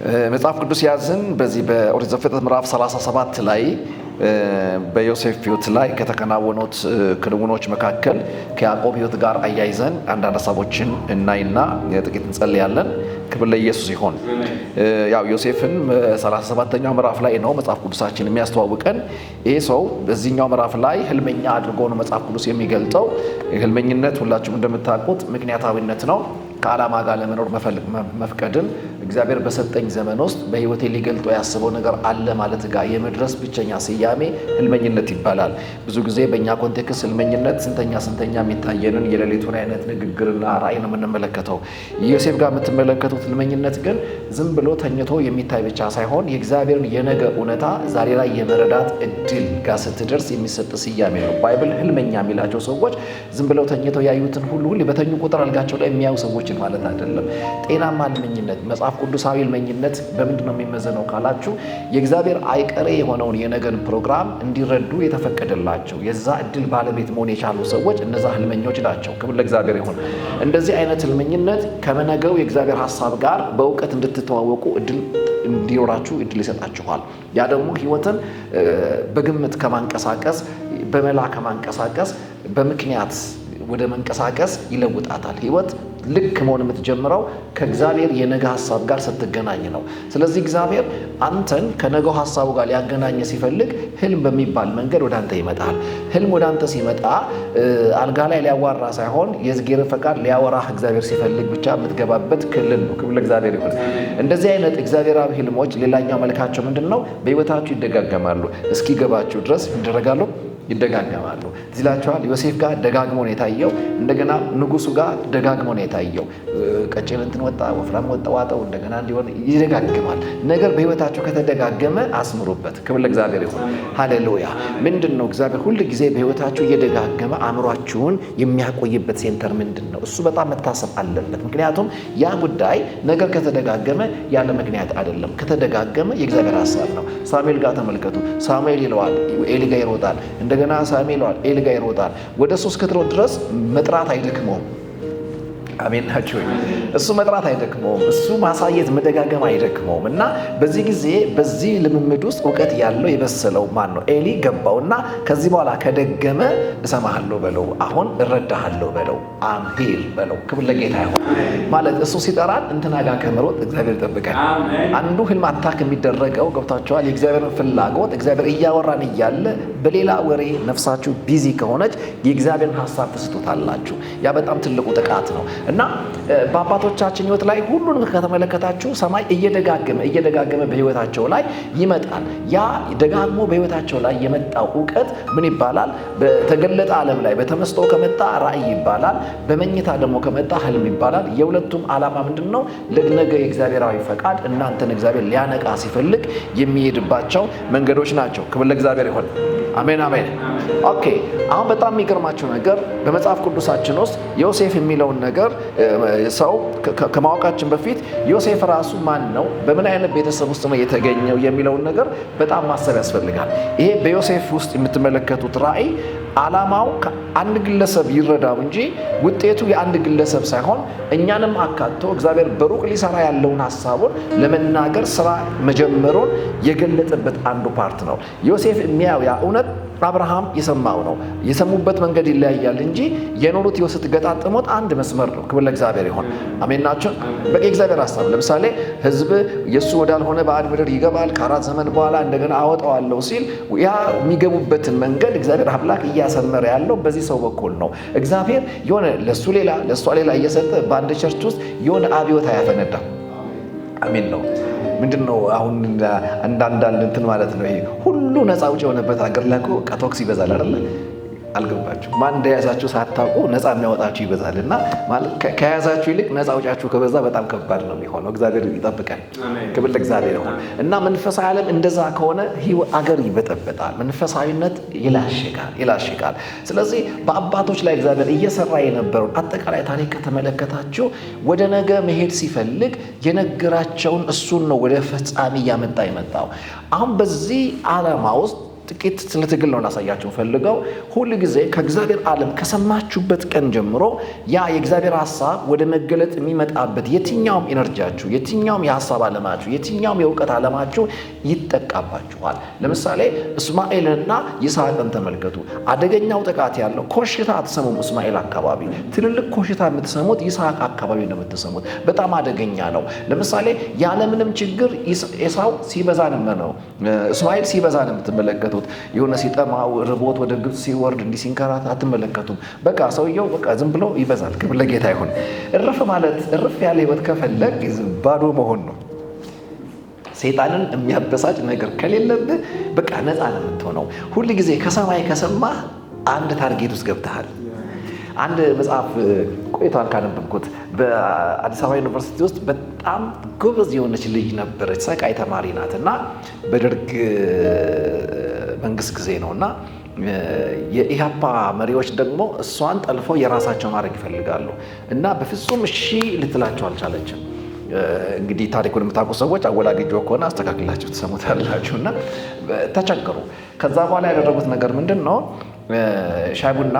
መጽሐፍ ቅዱስ ያዝን በዚህ በኦሪት ዘፍጥረት ምዕራፍ 37 ላይ በዮሴፍ ሕይወት ላይ ከተከናወኑት ክንውኖች መካከል ከያዕቆብ ሕይወት ጋር አያይዘን አንዳንድ ሐሳቦችን እናይና ጥቂት እንጸልያለን። ክብር ለኢየሱስ ይሁን። ያው ዮሴፍን 37ኛው ምዕራፍ ላይ ነው መጽሐፍ ቅዱሳችን የሚያስተዋውቀን። ይሄ ሰው በዚህኛው ምዕራፍ ላይ ህልመኛ አድርጎ ነው መጽሐፍ ቅዱስ የሚገልጸው። ህልመኝነት ሁላችሁም እንደምታውቁት ምክንያታዊነት ነው። ከዓላማ ጋር ለመኖር መፍቀድን እግዚአብሔር በሰጠኝ ዘመን ውስጥ በህይወቴ ሊገልጠው ያስበው ነገር አለ ማለት ጋር የመድረስ ብቸኛ ስያሜ ህልመኝነት ይባላል። ብዙ ጊዜ በእኛ ኮንቴክስት ህልመኝነት ስንተኛ የሚታየንን የሌሊቱን አይነት ንግግርና ራእይ ነው የምንመለከተው። ዮሴፍ ጋር የምትመለከቱት ህልመኝነት ግን ዝም ብሎ ተኝቶ የሚታይ ብቻ ሳይሆን የእግዚአብሔርን የነገ እውነታ ዛሬ ላይ የመረዳት እድል ጋር ስትደርስ የሚሰጥ ስያሜ ነው። ባይብል ህልመኛ የሚላቸው ሰዎች ዝም ብለው ተኝተው ያዩትን ሁሉ በተኙ ቁጥር አልጋቸው ላይ የሚያዩ ሰዎች ማለት አይደለም። ጤናማ ህልመኝነት፣ መጽሐፍ ቅዱሳዊ ህልመኝነት በምንድን ነው የሚመዘነው ካላችሁ የእግዚአብሔር አይቀሬ የሆነውን የነገን ፕሮግራም እንዲረዱ የተፈቀደላቸው የዛ እድል ባለቤት መሆን የቻሉ ሰዎች እነዛ ህልመኞች ናቸው። ክብር ለእግዚአብሔር ይሁን። እንደዚህ አይነት ህልመኝነት ከመነገው የእግዚአብሔር ሀሳብ ጋር በእውቀት እንድትተዋወቁ እድል እንዲኖራችሁ እድል ይሰጣችኋል። ያ ደግሞ ህይወትን በግምት ከማንቀሳቀስ በመላ ከማንቀሳቀስ በምክንያት ወደ መንቀሳቀስ ይለውጣታል። ህይወት ልክ መሆን የምትጀምረው ከእግዚአብሔር የነገ ሀሳብ ጋር ስትገናኝ ነው። ስለዚህ እግዚአብሔር አንተን ከነገው ሀሳቡ ጋር ሊያገናኝ ሲፈልግ ህልም በሚባል መንገድ ወደ አንተ ይመጣል። ህልም ወደ አንተ ሲመጣ አልጋ ላይ ሊያዋራ ሳይሆን የእግዚአብሔር ፈቃድ ሊያወራህ እግዚአብሔር ሲፈልግ ብቻ የምትገባበት ክልል ነው። ክብር ለእግዚአብሔር ይሁን። እንደዚህ አይነት እግዚአብሔራዊ ህልሞች ሌላኛው መልካቸው ምንድን ነው? በህይወታችሁ ይደጋገማሉ። እስኪገባችሁ ድረስ ይደረጋሉ፣ ይደጋገማሉ። እዚላችኋል ዮሴፍ ጋር ደጋግሞ ነው የታየው። እንደገና ንጉሱ ጋር ደጋግሞ ነው የታየው። ቀጭን እንትን ወጣ፣ ወፍራም ወጣ፣ ዋጠው እንደገና እንዲሆን ይደጋግማል። ነገር በህይወታችሁ ከተደጋገመ አስምሩበት። ክብር ለእግዚአብሔር ይሁን። ሃሌሉያ። ምንድን ነው እግዚአብሔር ሁል ጊዜ በህይወታችሁ እየደጋገመ አእምሯችሁን የሚያቆይበት ሴንተር ምንድን ነው? እሱ በጣም መታሰብ አለበት። ምክንያቱም ያ ጉዳይ ነገር ከተደጋገመ ያለ ምክንያት አይደለም። ከተደጋገመ የእግዚአብሔር ሀሳብ ነው። ሳሙኤል ጋር ተመልከቱ። ሳሙኤል ይለዋል፣ ኤሊ ጋር ይሮጣል። እንደገና ሳሙኤል ይለዋል፣ ኤሊ ጋር ይሮጣል። ወደ 3 ክትሮት ድረስ መጥራት አይደክመውም። አሜን ናቸው። እሱ መጥራት አይደክመውም። እሱ ማሳየት መደጋገም አይደክመውም። እና በዚህ ጊዜ በዚህ ልምምድ ውስጥ እውቀት ያለው የበሰለው ማን ነው? ኤሊ ገባውና ከዚህ በኋላ ከደገመ እሰማሃለሁ በለው፣ አሁን እረዳሃለሁ በለው፣ አምሄር በለው። ክብር ለጌታ ይሁን። ማለት እሱ ሲጠራን እንትና ጋር ከመሮጥ እግዚአብሔር ይጠብቀን። አንዱ ህልም አታክ የሚደረገው ገብታችኋል። የእግዚአብሔርን ፍላጎት እግዚአብሔር እያወራን እያለ በሌላ ወሬ ነፍሳችሁ ቢዚ ከሆነች የእግዚአብሔርን ሀሳብ ትስጡታላችሁ። ያ በጣም ትልቁ ጥቃት ነው። እና በአባቶቻችን ህይወት ላይ ሁሉንም ከተመለከታችሁ ሰማይ እየደጋገመ በህይወታቸው ላይ ይመጣል። ያ ደጋግሞ በህይወታቸው ላይ የመጣው እውቀት ምን ይባላል? በተገለጠ ዓለም ላይ በተመስጦ ከመጣ ራእይ ይባላል። በመኝታ ደግሞ ከመጣ ህልም ይባላል። የሁለቱም ዓላማ ምንድን ነው? ለነገ የእግዚአብሔራዊ ፈቃድ እናንተን እግዚአብሔር ሊያነቃ ሲፈልግ የሚሄድባቸው መንገዶች ናቸው። ክብር ለእግዚአብሔር ይሁን። አሜን አሜን። ኦኬ። አሁን በጣም የሚገርማቸው ነገር በመጽሐፍ ቅዱሳችን ውስጥ ዮሴፍ የሚለውን ነገር ሰው ከማወቃችን በፊት ዮሴፍ ራሱ ማን ነው፣ በምን አይነት ቤተሰብ ውስጥ ነው የተገኘው የሚለውን ነገር በጣም ማሰብ ያስፈልጋል። ይሄ በዮሴፍ ውስጥ የምትመለከቱት ራእይ ዓላማው ከአንድ ግለሰብ ይረዳው እንጂ ውጤቱ የአንድ ግለሰብ ሳይሆን እኛንም አካቶ እግዚአብሔር በሩቅ ሊሰራ ያለውን ሀሳቡን ለመናገር ስራ መጀመሩን የገለጠበት አንዱ ፓርት ነው። ዮሴፍ የሚያው ያ እውነት አብርሃም የሰማው ነው። የሰሙበት መንገድ ይለያያል እንጂ የኖሩት ህይወት ስትገጣጥሙት አንድ መስመር ነው። ክብር ለእግዚአብሔር ይሁን። አሜን ናቸው። በቂ እግዚአብሔር ሀሳብ ለምሳሌ ህዝብ የእሱ ወዳልሆነ ባዕድ ምድር ይገባል፣ ከ4 ዘመን በኋላ እንደገና አወጣዋለሁ ሲል ያ የሚገቡበትን መንገድ እግዚአብሔር አምላክ እያሰመረ ያለው በዚህ ሰው በኩል ነው። እግዚአብሔር የሆነ ለእሱ ሌላ ለእሷ ሌላ እየሰጠ በአንድ ቸርች ውስጥ የሆነ አብዮት አያፈነዳም። አሜን ነው። ምንድነው አሁን አንዳንድ እንትን ማለት ነው። ይሄ ሁሉ ነፃ አውጪ የሆነበት ሀገር ላይ እኮ ቶክስ ይበዛል አይደል? አልገባችሁ? ማን እንደያዛችሁ ሳታውቁ ነፃ የሚያወጣችሁ ይበዛል። እና ማለት ከያዛችሁ ይልቅ ነፃ አውጫችሁ ከበዛ በጣም ከባድ ነው የሚሆነው። እግዚአብሔር ይጠብቀን። ክብር ለእግዚአብሔር ይሁን። እና መንፈሳዊ ዓለም እንደዛ ከሆነ አገር ይበጠበጣል። መንፈሳዊነት ይላሽቃል። ስለዚህ በአባቶች ላይ እግዚአብሔር እየሰራ የነበረውን አጠቃላይ ታሪክ ከተመለከታችሁ ወደ ነገ መሄድ ሲፈልግ የነገራቸውን እሱን ነው ወደ ፍጻሜ እያመጣ የመጣው። አሁን በዚህ ዓላማ ውስጥ ጥቂት ስለ ትግል ነው ላሳያችሁ ፈልገው። ሁሉ ጊዜ ከእግዚአብሔር ዓለም ከሰማችሁበት ቀን ጀምሮ ያ የእግዚአብሔር ሐሳብ ወደ መገለጥ የሚመጣበት የትኛውም ኤነርጂያችሁ፣ የትኛውም የሐሳብ ዓለማችሁ፣ የትኛውም የእውቀት ዓለማችሁ ይጠቃባችኋል። ለምሳሌ እስማኤልና ይስሐቅን ተመልከቱ። አደገኛው ጥቃት ያለው ኮሽታ አትሰሙም እስማኤል አካባቢ፣ ትልልቅ ኮሽታ የምትሰሙት ይስሐቅ አካባቢ ነው የምትሰሙት። በጣም አደገኛ ነው። ለምሳሌ ያለምንም ችግር ኤሳው ሲበዛ ነው እስማኤል ሲበዛ ነው የምትመለከቱት። የሆነ ሲጠማው ርቦት ወደ ግብፅ ሲወርድ እንዲህ ሲንከራት አትመለከቱም። በቃ ሰውየው በቃ ዝም ብሎ ይበዛል። ክብር ለጌታ ይሁን። እርፍ ማለት እርፍ ያለ ህይወት ከፈለግ ባዶ መሆን ነው። ሰይጣንን የሚያበሳጭ ነገር ከሌለብህ በቃ ነፃ ነው የምትሆነው። ሁል ጊዜ ከሰማይ ከሰማህ አንድ ታርጌት ውስጥ ገብተሃል። አንድ መጽሐፍ ቆይቷል ካነበብኩት። በአዲስ አበባ ዩኒቨርሲቲ ውስጥ በጣም ጎበዝ የሆነች ልጅ ነበረች። ሰቃይ ተማሪ ናት እና በደርግ መንግስት ጊዜ ነው እና የኢህአፓ መሪዎች ደግሞ እሷን ጠልፈው የራሳቸው ማድረግ ይፈልጋሉ እና በፍጹም እሺ ልትላቸው አልቻለችም። እንግዲህ ታሪኩን የምታውቁ ሰዎች አወላግጆ ከሆነ አስተካክላችሁ ትሰሙታላችሁ። እና ተቸገሩ። ከዛ በኋላ ያደረጉት ነገር ምንድን ነው? ሻይ ቡና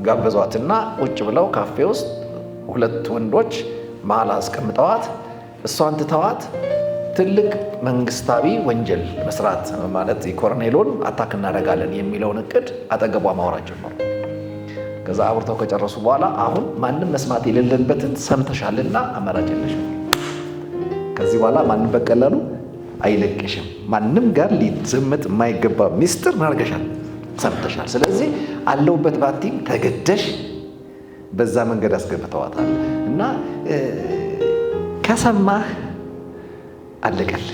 ጋበዟትና ቁጭ ብለው ካፌ ውስጥ ሁለት ወንዶች መሀል አስቀምጠዋት እሷን ትተዋት ትልቅ መንግስታዊ ወንጀል መስራት ማለት የኮሎኔሉን አታክ እናደርጋለን የሚለውን እቅድ አጠገቧ ማውራት ጀመሩ። ከዛ አውርተው ከጨረሱ በኋላ አሁን ማንም መስማት የሌለበትን ሰምተሻልና አማራጭ የለሽም። ከዚህ በኋላ ማንም በቀላሉ አይለቅሽም። ማንም ጋር ሊዘመጥ የማይገባ ሚስጥር እናርገሻል፣ ሰምተሻል። ስለዚህ አለውበት ባቲም ተገደሽ በዛ መንገድ አስገብተዋታል። እና ከሰማህ አለቀል።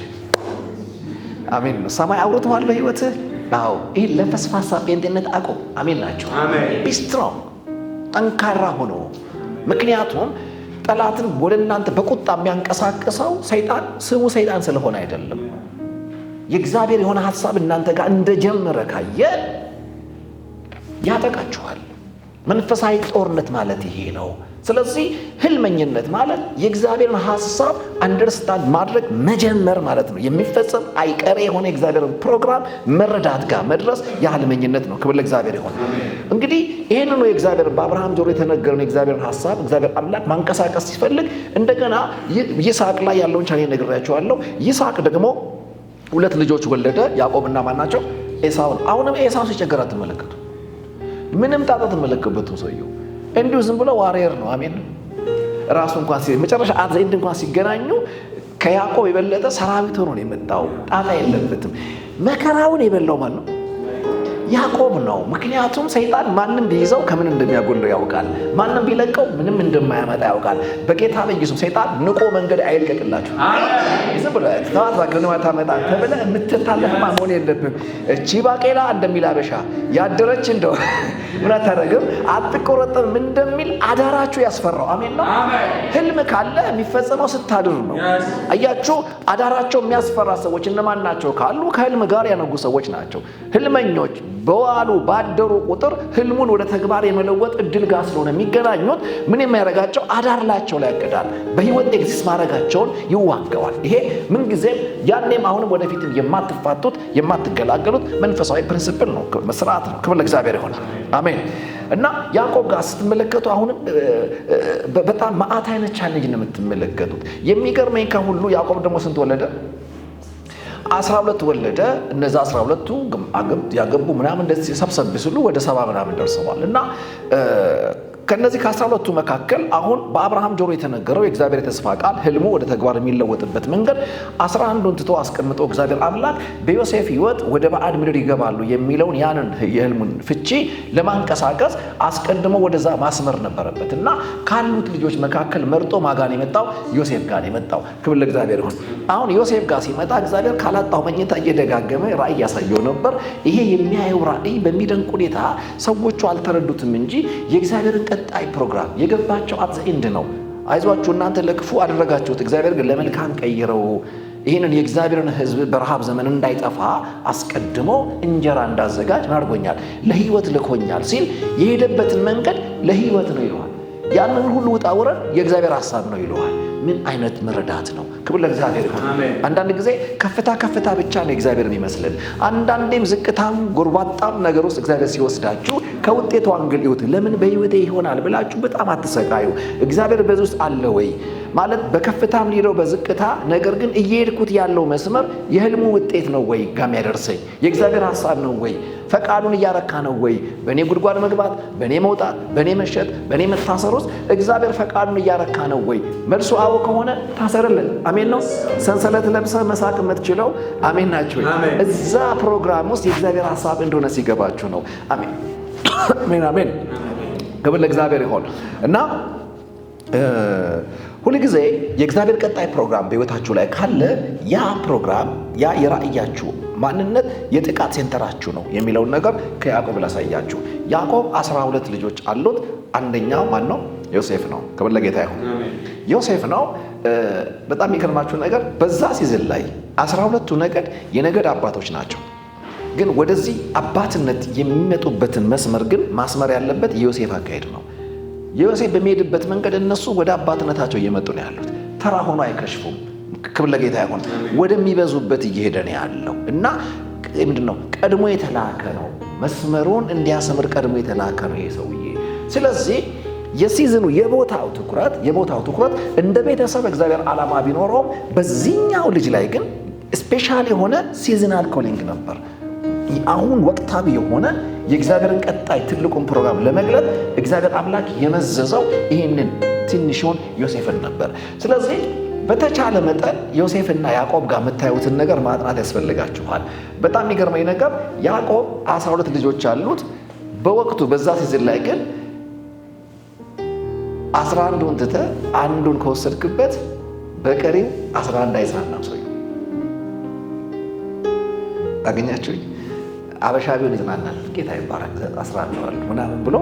አሜን ነው። ሰማይ አውርተዋል በህይወትህ። አዎ፣ ይህ ለፈስፋሳ ጴንጤነት አቁም። አሜን ናቸው። ቢስትሮንግ ጠንካራ ሆኖ። ምክንያቱም ጠላትን ወደ እናንተ በቁጣ የሚያንቀሳቅሰው ሰይጣን ስሙ ሰይጣን ስለሆነ አይደለም። የእግዚአብሔር የሆነ ሐሳብ እናንተ ጋር እንደጀመረ ካየ ያጠቃችኋል። መንፈሳዊ ጦርነት ማለት ይሄ ነው። ስለዚህ ህልመኝነት ማለት የእግዚአብሔርን ሐሳብ አንደርስታንድ ማድረግ መጀመር ማለት ነው። የሚፈጸም አይቀሬ የሆነ የእግዚአብሔርን ፕሮግራም መረዳት ጋር መድረስ የህልመኝነት ነው። ክብር ለእግዚአብሔር ይሁን። እንግዲህ ይህንኑ የእግዚአብሔር በአብርሃም ጆሮ የተነገረውን የእግዚአብሔርን ሐሳብ እግዚአብሔር አምላክ ማንቀሳቀስ ሲፈልግ እንደገና ይስሐቅ ላይ ያለውን ቻሌ ነግሬያቸዋለሁ። ይስሐቅ ደግሞ ሁለት ልጆች ወለደ። ያዕቆብና ማን ናቸው? ኤሳውን። አሁንም ኤሳው ሲቸገር አትመለከቱ። ምንም ጣጣ አትመለከቱበትም። ሰውየው እንዲሁ ዝም ብሎ ዋሪየር ነው። አሜን። ራሱ እንኳን መጨረሻ አዘይንድ እንኳን ሲገናኙ ከያዕቆብ የበለጠ ሰራዊት ሆኖ ነው የመጣው። ጣጣ የለበትም። መከራውን የበላው ማን ነው? ያዕቆብ ነው። ምክንያቱም ሰይጣን ማንም ቢይዘው ከምን እንደሚያጎለው ያውቃል። ማንም ቢለቀው ምንም እንደማያመጣ ያውቃል። በጌታ በኢየሱስ ሰይጣን ንቆ መንገድ አይልቀቅላችሁ። ዝም ብሎ ተዋት ባከነ ማታመጣ ተብለ የምትታለፍማ መሆን የለብም። እቺ ባቄላ እንደሚል አበሻ ያደረች እንደው ምን አታረግም አትቆረጥም እንደሚል አዳራችሁ ያስፈራው። አሜን ነው። ህልም ካለ የሚፈጸመው ስታድር ነው። አያችሁ፣ አዳራቸው የሚያስፈራ ሰዎች እነማን ናቸው ካሉ ከህልም ጋር ያነጉ ሰዎች ናቸው። ህልመኞች በዋሉ ባደሩ ቁጥር ህልሙን ወደ ተግባር የመለወጥ እድል ጋር ስለሆነ የሚገናኙት ምን የሚያረጋቸው አዳርላቸው ላይ ያቀዳል። በህይወት ኤግዚስት ማድረጋቸውን ይዋገዋል። ይሄ ምን ጊዜም ያኔም አሁንም ወደፊትም የማትፋቱት የማትገላገሉት መንፈሳዊ ፕሪንሲፕል ነው፣ መስራት ነው። ክብር ለእግዚአብሔር ይሁን። አሜን። እና ያዕቆብ ጋር ስትመለከቱ አሁንም በጣም መዓት አይነት ቻሌንጅ ነው የምትመለከቱት። የሚገርመኝ ከሁሉ ያዕቆብ ደግሞ ስንት ወለደ? 12 ወለደ። እነዛ 12ቱ ያገቡ ምናምን እንደዚህ ሰብሰብ ሲሉ ወደ 70 ምናምን ደርሰዋል። እና ከነዚህ ከ12ቱ መካከል አሁን በአብርሃም ጆሮ የተነገረው የእግዚአብሔር የተስፋ ቃል ህልሙ ወደ ተግባር የሚለወጥበት መንገድ 11ዱን ትቶ አስቀምጦ እግዚአብሔር አምላክ በዮሴፍ ህይወት ወደ ባዕድ ምድር ይገባሉ የሚለውን ያንን የህልሙን ፍቺ ለማንቀሳቀስ አስቀድሞ ወደዛ ማስመር ነበረበት። እና ካሉት ልጆች መካከል መርጦ ማጋን የመጣው ዮሴፍ ጋር የመጣው። ክብር ለእግዚአብሔር ይሁን። አሁን ዮሴፍ ጋር ሲመጣ እግዚአብሔር ካላጣው መኝታ እየደጋገመ ራእይ ያሳየው ነበር። ይሄ የሚያየው ራእይ በሚደንቅ ሁኔታ ሰዎቹ አልተረዱትም እንጂ የእግዚአብሔርን ቀጣይ ፕሮግራም የገባቸው አት ዘ ኤንድ ነው። አይዟችሁ እናንተ ለክፉ አደረጋችሁት፣ እግዚአብሔር ግን ለመልካም ቀይረው ይህንን የእግዚአብሔርን ህዝብ በረሃብ ዘመን እንዳይጠፋ አስቀድሞ እንጀራ እንዳዘጋጅ አድርጎኛል፣ ለህይወት ልኮኛል ሲል የሄደበትን መንገድ ለህይወት ነው ይለዋል። ያንን ሁሉ ውጣ ውረድ የእግዚአብሔር ሐሳብ ነው ይለዋል። ምን አይነት መረዳት ነው? ክብር ለእግዚአብሔር ይሁን። አንዳንድ ጊዜ ከፍታ ብቻ ነው እግዚአብሔር የሚመስልን። አንዳንዴም ዝቅታም ጎርባጣም ነገር ውስጥ እግዚአብሔር ሲወስዳችሁ ከውጤቱ አንግል ይሁት ለምን በህይወቴ ይሆናል ብላችሁ በጣም አትሰቃዩ። እግዚአብሔር በዚህ ውስጥ አለ ወይ ማለት በከፍታም ሊሄደው በዝቅታ ነገር ግን እየሄድኩት ያለው መስመር የህልሙ ውጤት ነው ወይ ጋም ያደርሰኝ የእግዚአብሔር ሐሳብ ነው ወይ ፈቃዱን እያረካ ነው ወይ? በእኔ ጉድጓድ መግባት፣ በእኔ መውጣት፣ በእኔ መሸጥ፣ በእኔ መታሰር ውስጥ እግዚአብሔር ፈቃዱን እያረካ ነው ወይ? መልሱ አዎ ከሆነ ታሰርልን። አሜን ነው። ሰንሰለት ለብሰህ መሳቅ የምትችለው አሜን ናችሁ። እዛ ፕሮግራም ውስጥ የእግዚአብሔር ሐሳብ እንደሆነ ሲገባችሁ ነው። አሜን አሜን አሜን። ክብር ለእግዚአብሔር ይሁን እና ሁሉ ጊዜ የእግዚአብሔር ቀጣይ ፕሮግራም በህይወታችሁ ላይ ካለ ያ ፕሮግራም ያ የራእያችሁ ማንነት የጥቃት ሴንተራችሁ ነው የሚለውን ነገር ከያዕቆብ ላሳያችሁ። ያዕቆብ 12 ልጆች አሉት። አንደኛው ማን ነው? ዮሴፍ ነው። ክብር ለጌታ ይሁን። ዮሴፍ ነው። በጣም የሚገርማችሁ ነገር በዛ ሲዝን ላይ 12ቱ ነገድ የነገድ አባቶች ናቸው። ግን ወደዚህ አባትነት የሚመጡበትን መስመር ግን ማስመር ያለበት የዮሴፍ አካሄድ ነው። ዮሴፍ በሚሄድበት መንገድ እነሱ ወደ አባትነታቸው እየመጡ ነው ያሉት። ተራ ሆኖ አይከሽፉም። ክብር ለጌታ ይሁን። ወደሚበዙበት እየሄደ ነው ያለው እና ምንድነው ቀድሞ የተላከ ነው። መስመሩን እንዲያሰምር ቀድሞ የተላከ ነው ይሄ ሰውዬ። ስለዚህ የሲዝኑ የቦታው ትኩረት እንደ ቤተሰብ እግዚአብሔር ዓላማ ቢኖረውም በዚህኛው ልጅ ላይ ግን ስፔሻል የሆነ ሲዝናል ኮሊንግ ነበር። አሁን ወቅታዊ የሆነ የእግዚአብሔርን ቀጣይ ትልቁን ፕሮግራም ለመግለጥ እግዚአብሔር አምላክ የመዘዘው ይህንን ትንሹን ዮሴፍን ነበር። ስለዚህ በተቻለ መጠን ዮሴፍና ያዕቆብ ጋር የምታዩትን ነገር ማጥናት ያስፈልጋችኋል። በጣም የሚገርመኝ ነገር ያዕቆብ 12 ልጆች አሉት። በወቅቱ በዛ ሲዝን ላይ ግን 11ዱን ትተህ አንዱን ከወሰድክበት በቀሪው 11 አይጽናናም። ሰው አገኛችሁኝ? አበሻ ቢሆን ይጽናናል። ጌታ ይባረክ 11 ምናምን ብሎ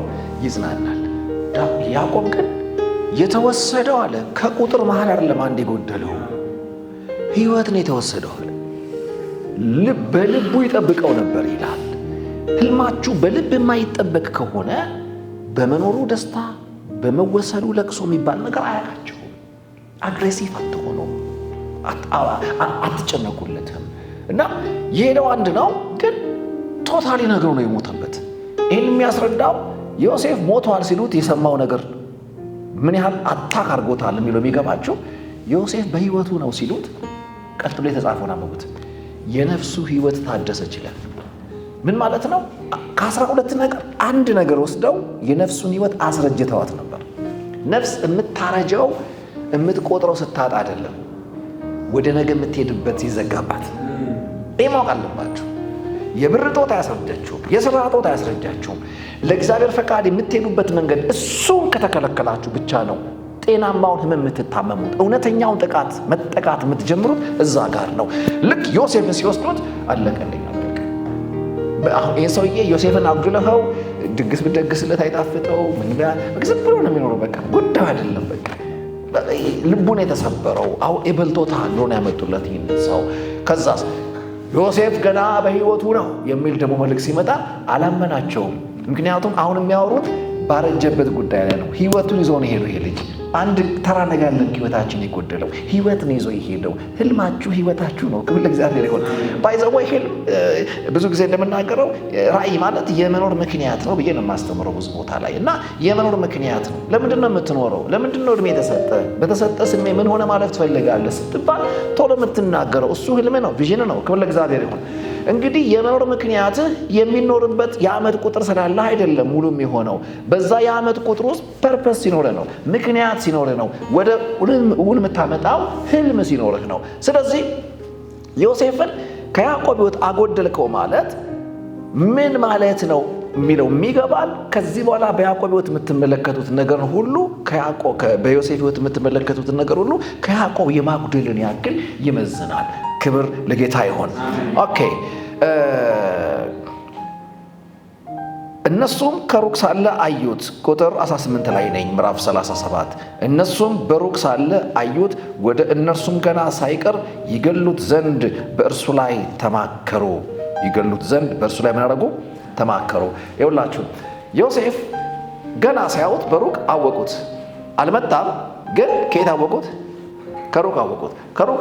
ይጽናናል። ያዕቆብ ግን የተወሰደው አለ ከቁጥር መሃል አይደለም አንድ የጎደለው ህይወት ነው የተወሰደው አለ። በልቡ ይጠብቀው ነበር ይላል። ህልማችሁ በልብ የማይጠበቅ ከሆነ በመኖሩ ደስታ በመወሰዱ ለቅሶ የሚባል ነገር አያውቃችሁም። አግሬሲቭ አትሆኑ፣ አትጨነቁለትም። እና የሄደው አንድ ነው ግን ቶታሊ ነገሩ ነው የሞተበት። ይህን የሚያስረዳው ዮሴፍ ሞቷል ሲሉት የሰማው ነገር ምን ያህል አታክ አድርጎታል የሚለው የሚገባቸው ዮሴፍ በህይወቱ ነው ሲሉት ቀጥሎ የተጻፈውን አንብቡት። የነፍሱ ህይወት ታደሰች ይላል። ምን ማለት ነው? ከ12 ነገር አንድ ነገር ወስደው የነፍሱን ህይወት አስረጅተዋት ነበር። ነፍስ የምታረጀው የምትቆጥረው ስታጣ አይደለም፣ ወደ ነገ የምትሄድበት ሲዘጋባት። ይህ ማወቅ አለባችሁ። የብር ጦት አያስረጃችሁም፣ የሥራ ጦት አያስረጃችሁም። ለእግዚአብሔር ፈቃድ የምትሄዱበት መንገድ እሱን ከተከለከላችሁ ብቻ ነው ጤናማውን ህመም የምትታመሙት። እውነተኛውን መጠቃት የምትጀምሩት እዛ ጋር ነው። ልክ ዮሴፍን ሲወስዱት አለቀልኝ። አሁን ይህ ሰውዬ ዮሴፍን አጉድለኸው ድግስ ብትደግስለት አይጣፍጠው፣ ዝም ብሎ ነው የሚኖረው። በቃ ጉዳዩ አይደለም። በቃ ልቡን የተሰበረው አሁን የበልቶታል ብሎ ነው ያመጡለት ይህን ሰው። ከዛስ ዮሴፍ ገና በህይወቱ ነው የሚል ደግሞ መልእክት ሲመጣ አላመናቸውም። ምክንያቱም አሁን የሚያወሩት ባረጀበት ጉዳይ ላይ ነው። ህይወቱን ይዞ ነው ሄዶ ይሄ ልጅ አንድ ተራ ነገር ያለን ህይወታችን የጎደለው ህይወት ነው ይዞ ይሄደው። ህልማችሁ ህይወታችሁ ነው። ክብር ለእግዚአብሔር ይሁን። ባይዘው ህልም ብዙ ጊዜ እንደምናገረው ራእይ ማለት የመኖር ምክንያት ነው ብዬ ነው የማስተምረው ብዙ ቦታ ላይ እና የመኖር ምክንያት ነው። ለምንድን ነው የምትኖረው? ለምንድን ነው እድሜ የተሰጠ? በተሰጠ ስሜ ምን ሆነ ማለት ትፈልጋለህ ስትባል ቶሎ የምትናገረው እሱ ህልም ነው፣ ቪዥን ነው። ክብር ለእግዚአብሔር ይሁን። እንግዲህ የመኖር ምክንያትህ የሚኖርበት የዓመት ቁጥር ስላለ አይደለም ሙሉ የሚሆነው። በዛ የዓመት ቁጥር ውስጥ ፐርፐስ ሲኖርህ ነው፣ ምክንያት ሲኖርህ ነው፣ ወደ እውን የምታመጣው ህልም ሲኖርህ ነው። ስለዚህ ዮሴፍን ከያዕቆብ ህይወት አጎደልከው ማለት ምን ማለት ነው የሚለው የሚገባል። ከዚህ በኋላ በያዕቆብ ህይወት የምትመለከቱት ነገር ሁሉ በዮሴፍ ህይወት የምትመለከቱት ነገር ሁሉ ከያዕቆብ የማጉደልን ያክል ይመዝናል። ክብር ለጌታ ይሁን። ኦኬ እነሱም ከሩቅ ሳለ አዩት። ቁጥር 18 ላይ ነኝ፣ ምዕራፍ 37 እነሱም በሩቅ ሳለ አዩት፣ ወደ እነርሱም ገና ሳይቀር ይገሉት ዘንድ በእርሱ ላይ ተማከሩ። ይገሉት ዘንድ በእርሱ ላይ ምን አደረጉ? ተማከሩ። ይኸውላችሁ ዮሴፍ ገና ሲያዩት በሩቅ አወቁት። አልመጣም፣ ግን ከየት አወቁት? ከሩቅ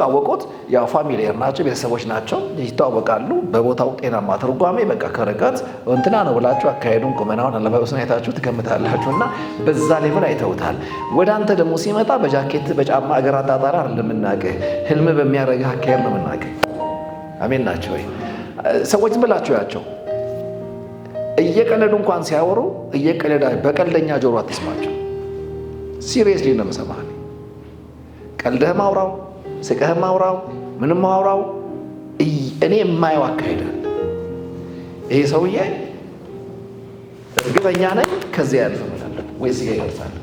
አወቁት። ያው ፋሚሊየር ናቸው፣ ቤተሰቦች ናቸው፣ ይተዋወቃሉ። በቦታው ጤናማ ትርጓሜ በቃ ከርቀት እንትና ነው ብላችሁ አካሄዱን፣ ቁመናውን፣ አለባበሱን አይታችሁ ትገምታላችሁ እና በዛ ሌቭል አይተውታል። ወደ አንተ ደግሞ ሲመጣ በጃኬት በጫማ እግር አጣጣሪ አይደለም የምናውቅህ፣ ህልም በሚያደርግህ አካሄድ ነው የምናውቅህ። አሜን ናቸው ወይ? ሰዎች ዝም ብላችሁ ያቸው እየቀለዱ እንኳን ሲያወሩ በቀልደኛ ጆሮ አትስማቸው። ሲሪየስሊ ነው የምሰማህ። ቀልደህም አውራው፣ ስቀህም አውራው፣ ምንም አውራው፣ እኔ የማየው አካሄዳል። ይሄ ሰውዬ እርግጠኛ ነኝ ከዚያ ያልፍ እላለሁ ወይስ ይሄ ያልፋል።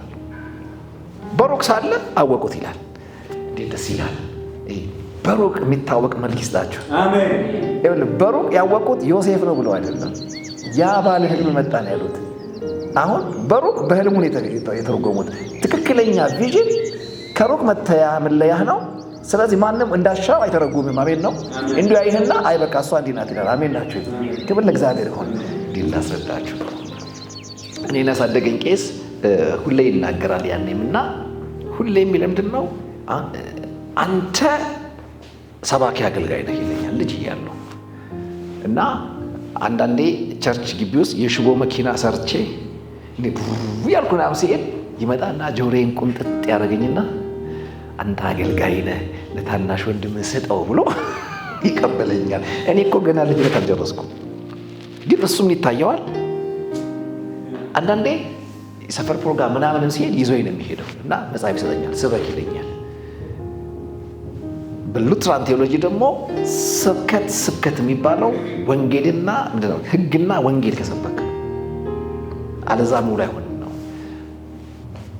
በሩቅ ሳለ አወቁት ይላል። እንዴት ደስ ይላል! በሩቅ የሚታወቅ መልክ ይስጣችሁ። አሜን። በሩቅ ያወቁት ዮሴፍ ነው ብለው አይደለም፣ ያ ባለ ህልም መጣ ነው ያሉት። አሁን በሩቅ በህልሙ የተረጎሙት ትክክለኛ ቪዥን ከሩቅ መተያ መለያህ ነው። ስለዚህ ማንም እንዳሻው አይተረጉምም። አሜን ነው። እንዲሁ አይህና አይ በቃ እሷ እንዲህ ናት ይላል። አሜን ናችሁ። ክብር ለእግዚአብሔር ይሁን። እንዲህ ላስረዳችሁ። እኔን ያሳደገኝ ቄስ ሁሌ ይናገራል ያኔም እና ሁሌ የሚል ምንድን ነው አንተ ሰባኪ አገልጋይ ነህ ይለኛል ልጅ እያለሁ እና አንዳንዴ ቸርች ግቢ ውስጥ የሽቦ መኪና ሰርቼ ያልኩ ምናምን ሲሄድ ይመጣና ጆሮዬን ቁንጥጥ ያደርገኝና አንተ አገልጋይ ነህ ለታናሽ ወንድምህ ስጠው ብሎ ይቀበለኛል። እኔ እኮ ገና ልጅነት አልጨረስኩም፣ ግን እሱም ይታየዋል። አንዳንዴ ሰፈር ፕሮግራም ምናምንም ሲሄድ ይዞኝ ነው የሚሄደው እና መጽሐፍ ይሰጠኛል፣ ስበክ ይለኛል። በሉትራን ቴዎሎጂ ደግሞ ስብከት የሚባለው ወንጌልና ምንድነው ህግና ወንጌል ከሰበክ አለዛ ሙሉ አይሆንም ነው።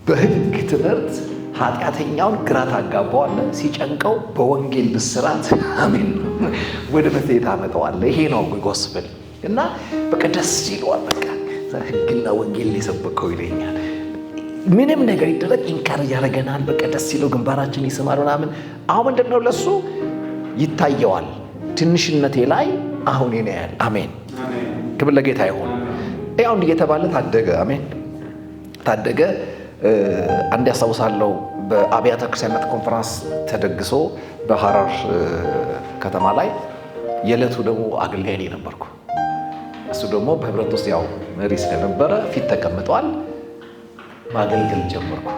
በህግ ትምህርት ኃጢአተኛውን ግራ ታጋባዋለህ፣ ሲጨንቀው በወንጌል ብስራት አሜን ወደ መፍትሄ ታመጣዋለህ። ይሄ ነው ጎስፐል እና በቃ ደስ ይለዋል። በቃ ህግና ወንጌል የሰበከው ይለኛል። ምንም ነገር ይደረግ ኢንካሬጅ ያደርገናል። በቃ ደስ ይለው፣ ግንባራችን ይስማል ምናምን። አሁን ምንድነው ለሱ ይታየዋል ትንሽነቴ ላይ አሁን እኔ ያል አሜን። ክብር ለጌታ ይሁን። ያው እንዲህ የተባለ ታደገ። አሜን ታደገ። አንድ ያስታውሳለሁ በአብያተ ክርስቲያናት ኮንፈረንስ ተደግሶ በሐረር ከተማ ላይ የዕለቱ ደግሞ አገልጋይ ላይ ነበርኩ። እሱ ደግሞ በህብረት ውስጥ ያው መሪ ስለነበረ ፊት ተቀምጧል። ማገልገል ጀመርኩ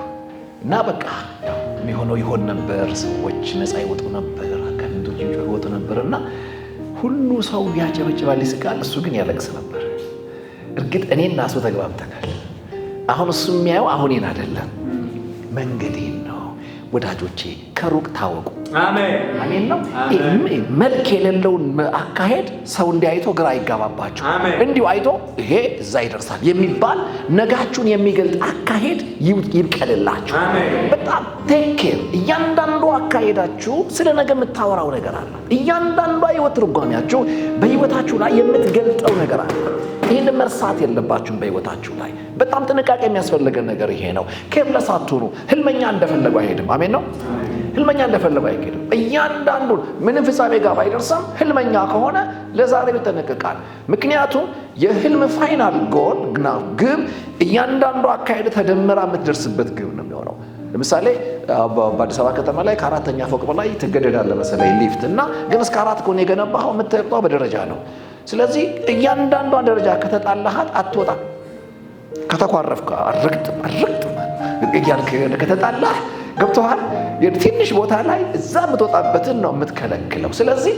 እና በቃ ያው የሚሆነው ይሆን ነበር። ሰዎች ነፃ ይወጡ ነበር፣ አጋንንቶች ይወጡ ነበር እና ሁሉ ሰው ያጨበጭባል፣ ይስቃል። እሱ ግን ያለቅስ ነበር። እርግጥ እኔና እሱ ተግባብተናል። አሁን እሱ የሚያየው አሁኔን አይደለም መንገዴን ነው። ወዳጆቼ ከሩቅ ታወቁ። አሜን ነው። መልክ የሌለውን አካሄድ ሰው እንዲያይቶ ግራ አይጋባባቸው። እንዲሁ አይቶ ይሄ እዛ ይደርሳል የሚባል ነጋችሁን የሚገልጥ አካሄድ ይብቀልላችሁ። በጣም ቴክ ኬር። እያንዳንዱ አካሄዳችሁ ስለ ነገ የምታወራው ነገር አለ። እያንዳንዷ ህይወት ትርጓሜያችሁ በህይወታችሁ ላይ የምትገልጠው ነገር አለ። ይህን መርሳት የለባችሁም። በህይወታችሁ ላይ በጣም ጥንቃቄ የሚያስፈልገን ነገር ይሄ ነው። ኬርለስ አትሁኑ። ህልመኛ እንደፈለጉ አይሄድም። አሜን ነው። ህልመኛ እንደፈለጉ አይሄድም። እያንዳንዱን ምንም ፍጻሜ ጋር ባይደርስም ህልመኛ ከሆነ ለዛሬ ይጠነቀቃል። ምክንያቱም የህልም ፋይናል ጎል ግብ እያንዳንዱ አካሄድ ተደምራ የምትደርስበት ግብ ነው የሚሆነው። ለምሳሌ በአዲስ አበባ ከተማ ላይ ከአራተኛ ፎቅ በላይ ትገደዳለህ መሰለኝ ሊፍት እና ግን እስከ 4 ከሆነ የገነባኸው የምትወጣው በደረጃ ነው። ስለዚህ እያንዳንዷን ደረጃ ከተጣላሃት አትወጣም። ከተኳረፍክ አረግጥም እያልክ ከተጣላህ ገብቶሃል። ትንሽ ቦታ ላይ እዛ የምትወጣበትን ነው የምትከለክለው። ስለዚህ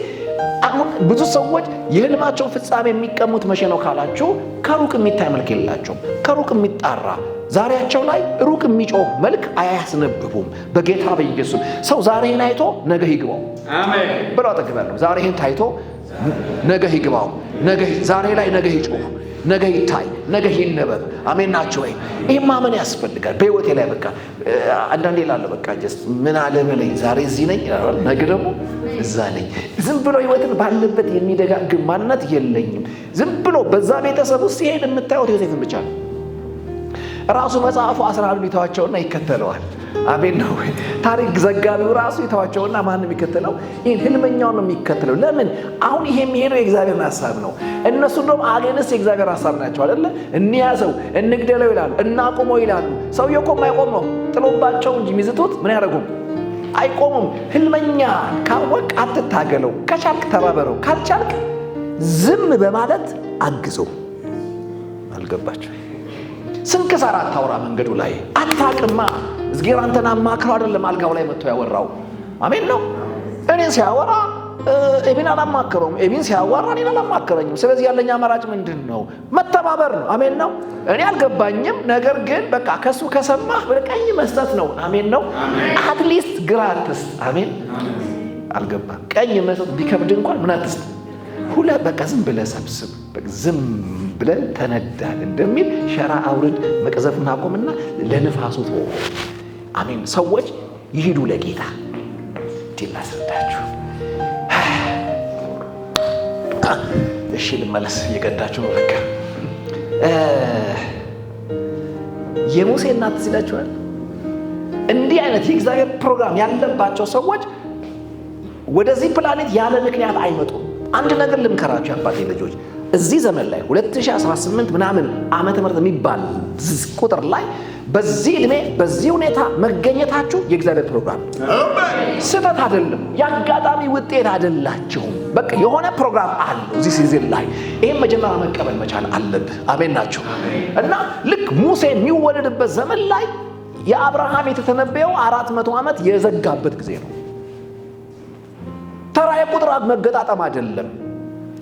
አሁን ብዙ ሰዎች የህልማቸውን ፍጻሜ የሚቀሙት መቼ ነው ካላችሁ፣ ከሩቅ የሚታይ መልክ የላቸውም። ከሩቅ የሚጣራ ዛሬያቸው ላይ ሩቅ የሚጮህ መልክ አያስነብቡም። በጌታ በኢየሱስ ሰው ዛሬህን አይቶ ነገ ይግባው ብለው አጠግባለሁ። ዛሬህን ታይቶ ነገ ይግባው፣ ዛሬ ላይ ነገ ይጮህ፣ ነገ ይታይ፣ ነገ ይነበብ። አሜን ናቸው ወይ? ይሄ ማመን ያስፈልጋል። በህይወቴ ላይ በቃ አንዳንዴ ላለ በቃ ጀስት ምን አለ በለኝ፣ ዛሬ እዚህ ነኝ ይላል፣ ነገ ደግሞ እዛ ነኝ። ዝም ብሎ ህይወትን ባለበት የሚደጋግም ማንነት የለኝም። ዝም ብሎ በዛ ቤተሰብ ውስጥ ሲሄድ የምታዩት ዮሴፍን ብቻ ነው። ራሱ መጽሐፉ 11 ይተዋቸውና ይከተለዋል። አሜን ነው ወይ? ታሪክ ዘጋቢው ራሱ ይተዋቸውና ማንም የሚከተለው ይሄን ህልመኛውን ነው የሚከተለው። ለምን? አሁን ይሄ የሚሄደው የእግዚአብሔር ሐሳብ ነው። እነሱ እንደውም አገንስ የእግዚአብሔር ሐሳብ ናቸው አይደለ? እንያዘው፣ እንግደለው ይላሉ፣ እናቁመው ይላሉ። ሰውየው እኮ የማይቆም ነው። ጥሎባቸው እንጂ የሚዝቱት ምን ያደርጉም አይቆሙም። ህልመኛ ካወቅ አትታገለው፣ ከቻልክ ተባበረው፣ ካልቻልክ ዝም በማለት አግዘው። አልገባችሁ? ስንክሳር አታውራ መንገዱ ላይ አታቅማ። እዝጌር አንተን አማክረው አይደለም አልጋው ላይ መጥቶ ያወራው። አሜን ነው። እኔን ሲያወራ ኤቢን አላማከረውም፣ ኤቢን ሲያወራ እኔን አላማከረኝም። ስለዚህ ያለኝ አማራጭ ምንድን ነው? መተባበር ነው። አሜን ነው። እኔ አልገባኝም፣ ነገር ግን በቃ ከሱ ከሰማህ በቀኝ መስጠት ነው። አሜን ነው። አትሊስት ግራ አትስጥ። አሜን። አልገባም። ቀኝ መስጠት ቢከብድ እንኳን ምን አትስጥ፣ በቃ ዝም ብለህ ሰብስብ፣ ዝም ብለን ተነዳል እንደሚል ሸራ አውርድ፣ መቅዘፍና አቆምና ለንፋሱ ተወው። አሜን። ሰዎች ይሄዱ ለጌታ ላስረዳችሁ። እሺ ልመለስ፣ እየቀዳችሁ ነው። በቃ የሙሴ እናት ሲላችኋል። እንዲህ አይነት የእግዚአብሔር ፕሮግራም ያለባቸው ሰዎች ወደዚህ ፕላኔት ያለ ምክንያት አይመጡም። አንድ ነገር ልምከራችሁ አባቴ ልጆች፣ እዚህ ዘመን ላይ 2018 ምናምን ዓመተ ምህረት የሚባል ቁጥር ላይ በዚህ ዕድሜ በዚህ ሁኔታ መገኘታችሁ የእግዚአብሔር ፕሮግራም ስህተት አይደለም። የአጋጣሚ ውጤት አይደላችሁም። በቃ የሆነ ፕሮግራም አለው እዚህ ሲዝን ላይ። ይህም መጀመሪያ መቀበል መቻል አለብህ። አሜን ናቸው። እና ልክ ሙሴ የሚወለድበት ዘመን ላይ የአብርሃም የተተነበየው 400 ዓመት የዘጋበት ጊዜ ነው። ተራ የቁጥር መገጣጠም አይደለም።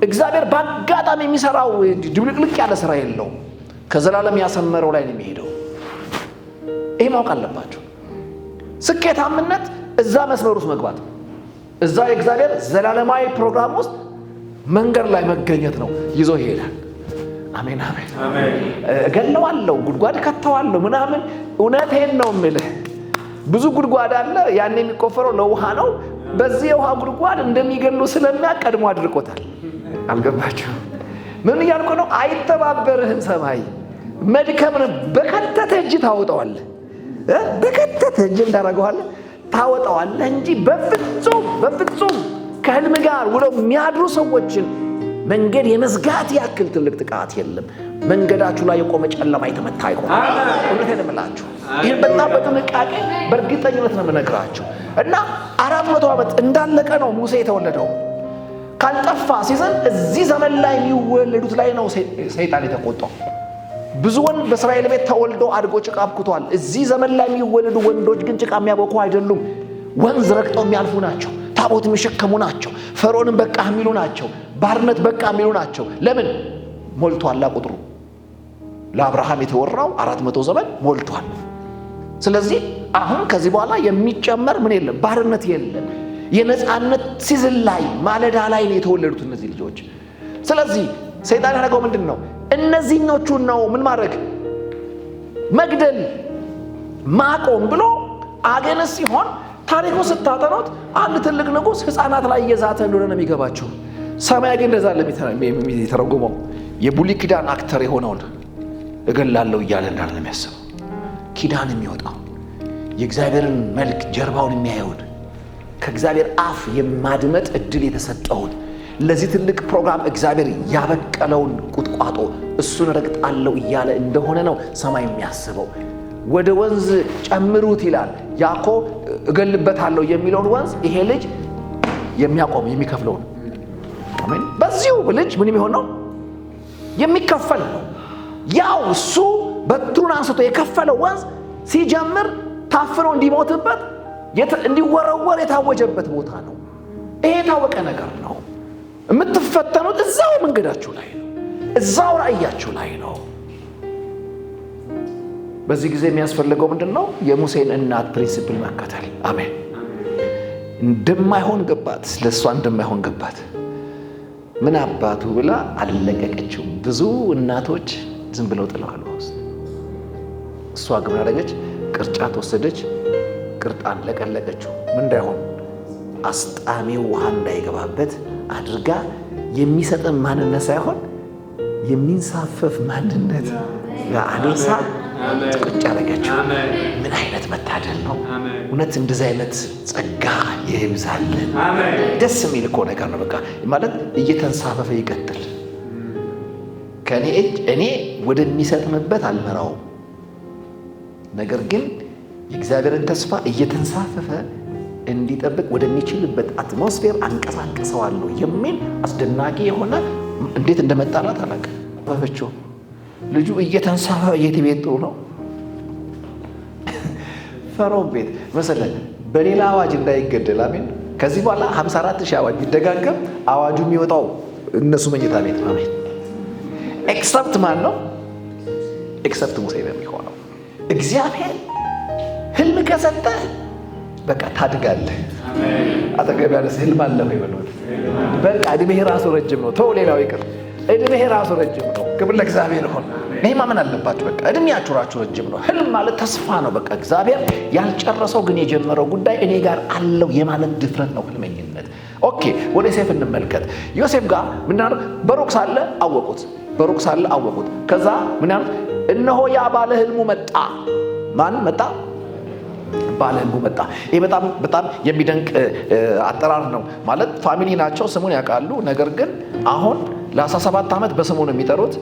እግዚአብሔር በአጋጣሚ የሚሰራው ድብልቅልቅ ያለ ስራ የለውም። ከዘላለም ያሰመረው ላይ ነው የሚሄደው። ይሄ ማወቅ አለባቸው። ስኬታምነት እዛ መስመር ውስጥ መግባት፣ እዛ የእግዚአብሔር ዘላለማዊ ፕሮግራም ውስጥ መንገድ ላይ መገኘት ነው። ይዞ ይሄዳል። አሜን አሜን። እገለዋለሁ፣ ጉድጓድ ከተዋለሁ ምናምን። እውነቴን ነው የምልህ፣ ብዙ ጉድጓድ አለ። ያን የሚቆፈረው ለውሃ ነው። በዚህ የውሃ ጉድጓድ እንደሚገሉ ስለሚያውቅ ቀድሞ አድርቆታል። አልገባችሁ? ምን እያልኩ ነው? አይተባበርህም ሰማይ። መድከምን በከተተ እጅ ታወጣዋለህ። በከተተ እጅ እንዳደረገዋለህ ታወጣዋለህ እንጂ በፍጹም ከህልም ጋር ውለው የሚያድሩ ሰዎችን መንገድ የመዝጋት ያክል ትልቅ ጥቃት የለም። መንገዳችሁ ላይ የቆመ ጨለማ የተመታ ይሆናል። እውነቴን እምላችሁ፣ ይህን በጣም በጥንቃቄ በእርግጠኝነት ነው የምነግራችሁ። እና 400 ዓመት እንዳለቀ ነው ሙሴ የተወለደው። ካልጠፋ ሲዘን እዚህ ዘመን ላይ የሚወለዱት ላይ ነው ሰይጣን የተቆጣው። ብዙ ወንድ በእስራኤል ቤት ተወልዶ አድጎ ጭቃ አብኩቷል። እዚህ ዘመን ላይ የሚወለዱ ወንዶች ግን ጭቃ የሚያቦኩ አይደሉም። ወንዝ ረግጠው የሚያልፉ ናቸው። ታቦት የሚሸከሙ ናቸው። ፈርዖንን በቃ የሚሉ ናቸው። ባርነት በቃ የሚሉ ናቸው። ለምን? ሞልቷል ቁጥሩ። ለአብርሃም የተወራው 400 ዘመን ሞልቷል። ስለዚህ አሁን ከዚህ በኋላ የሚጨመር ምን የለም፣ ባርነት የለም። የነፃነት ሲዝን ላይ ማለዳ ላይ ነው የተወለዱት እነዚህ ልጆች። ስለዚህ ሰይጣን ያደረገው ምንድን ነው? እነዚህኞቹን ነው ምን ማድረግ፣ መግደል፣ ማቆም ብሎ አገነስ ሲሆን ታሪኩ ስታጠኑት አንድ ትልቅ ንጉሥ ሕፃናት ላይ እየዛተ እንደሆነ ነው የሚገባቸው። ሰማይ ግን እንደዛ የሚተረጉመው የብሉይ ኪዳን አክተር የሆነውን እገላለሁ እያለ እንዳለ ነው የሚያስበው። ኪዳን የሚወጣው የእግዚአብሔርን መልክ ጀርባውን የሚያየውን ከእግዚአብሔር አፍ የማድመጥ እድል የተሰጠውን ለዚህ ትልቅ ፕሮግራም እግዚአብሔር ያበቀለውን ቁጥቋጦ እሱን ረግጣለሁ እያለ እንደሆነ ነው ሰማይ የሚያስበው። ወደ ወንዝ ጨምሩት ይላል ያዕቆብ። እገልበታለሁ የሚለውን ወንዝ ይሄ ልጅ የሚያቆም የሚከፍለውን። አሜን። በዚሁ ልጅ ምን የሚሆን ነው? የሚከፈል ነው። ያው እሱ በትሩን አንስቶ የከፈለው ወንዝ ሲጀምር ታፍኖ እንዲሞትበት እንዲወረወር የታወጀበት ቦታ ነው። ይሄ የታወቀ ነገር ነው። የምትፈተኑት እዛው መንገዳችሁ ላይ ነው። እዛው ራእያችሁ ላይ ነው። በዚህ ጊዜ የሚያስፈልገው ምንድን ነው? የሙሴን እናት ፕሪንሲፕል መከተል። አሜን። እንደማይሆን ገባት፣ ለእሷ እንደማይሆን ገባት። ምን አባቱ ብላ አለቀቀችው። ብዙ እናቶች ዝም ብለው ጥለዋል ውስጥ። እሷ ግን አደረገች፣ ቅርጫት ወሰደች፣ ቅርጣን ለቀለቀችው። ምን እንዳይሆን? አስጣሚው ውሃ እንዳይገባበት አድርጋ የሚሰጥን ማንነት ሳይሆን የሚንሳፈፍ ማንነት ጋር አድርሳ ቁጭ አደረገችው። ምን አይነት መታደል ነው! እውነት እንደዚህ አይነት ጸጋ ይብዛልን። ደስ የሚል እኮ ነገር ነው። በቃ ማለት እየተንሳፈፈ ይቀጥል። ከኔ እጅ እኔ ወደሚሰጥምበት አልመራውም። ነገር ግን የእግዚአብሔርን ተስፋ እየተንሳፈፈ እንዲጠብቅ ወደሚችልበት አትሞስፌር አንቀሳቅሰዋለሁ የሚል አስደናቂ የሆነ እንዴት እንደመጣላት አላውቅም። በፍቹ ልጁ እየተንሳፈ ቤት ጥሩ ነው። ፈርዖን ቤት መሰለህ በሌላ አዋጅ እንዳይገደል አሜን። ከዚህ በኋላ 54,000 አዋጅ ቢደጋገም አዋጁ የሚወጣው እነሱ መኝታ ቤት ነው። አሜን። ኤክሰፕት ማን ነው? ኤክሰፕት ሙሴ ነው የሚሆነው። እግዚአብሔር ህልም ከሰጠ በቃ ታድጋለህ። አጠገብ ያለ ህልም አለ ወይ በለው። በቃ እድሜህ ራሱ ረጅም ነው። ተው ሌላው ይቅር፣ እድሜህ ራሱ ረጅም ነው። ክብር ለእግዚአብሔር ይሁን። ይሄ ማመን አለባችሁ። በቃ እድሜያችሁ ራሱ ረጅም ነው። ህልም ማለት ተስፋ ነው። በቃ እግዚአብሔር ያልጨረሰው ግን የጀመረው ጉዳይ እኔ ጋር አለው የማለት ድፍረት ነው ህልመኝነት። ኦኬ ወደ ዮሴፍ እንመልከት። ዮሴፍ ጋር ምናምን በሩቅ ሳለ አወቁት። ከዛ ምናምን እነሆ ያ ባለ ህልሙ መጣ። ማን መጣ? ባለ ህልሙ መጣ። ይሄ በጣም የሚደንቅ አጠራር ነው። ማለት ፋሚሊ ናቸው፣ ስሙን ያውቃሉ። ነገር ግን አሁን ለ17 ዓመት በስሙ ነው የሚጠሩት።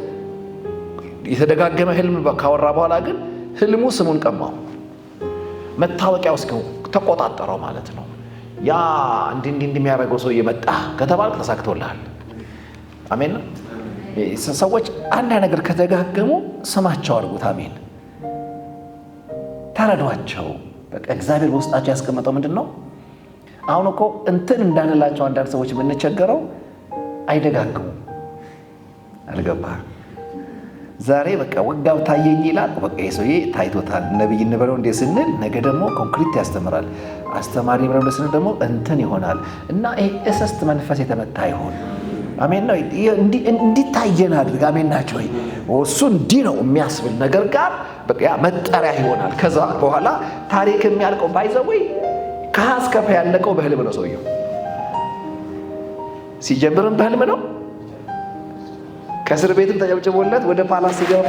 የተደጋገመ ህልም ካወራ በኋላ ግን ህልሙ ስሙን ቀማው። መታወቂያ ውስጥ ተቆጣጠረው ማለት ነው። ያ እንዲህ የሚያደርገው ሰው እየመጣ ከተባልክ ተሳክቶልሃል። አሜን። ሰዎች አንድ ነገር ከተደጋገሙ ስማቸው አድርጉት። አሜን። ተረዷቸው። በቃ እግዚአብሔር በውስጣቸው ያስቀመጠው ምንድን ነው? አሁን እኮ እንትን እንዳንላቸው አንዳንድ ሰዎች የምንቸገረው አይደጋግሙ። አልገባህ? ዛሬ በቃ ወጋው ታየኝ ይላል። በቃ የሰውዬ ታይቶታል። ነብይ እንበለው እንደ ስንል ነገ ደግሞ ኮንክሪት ያስተምራል። አስተማሪ እንበለው ስንል ደግሞ እንትን ይሆናል። እና ይሄ እስስት መንፈስ የተመታ ይሆን። አሜን ነው። እንዲታየን አድርግ። አሜን ናቸው። እሱ እንዲህ ነው የሚያስብል ነገር ጋር በቃ መጠሪያ ይሆናል። ከዛ በኋላ ታሪክ የሚያልቀው ባይዘወይ ከሀስከፈ ያለቀው በህልም ነው። ሰውየው ሲጀምርም በህልም ነው። ከእስር ቤትም ተጨብጭቦለት ወደ ፓላስ ሲገባ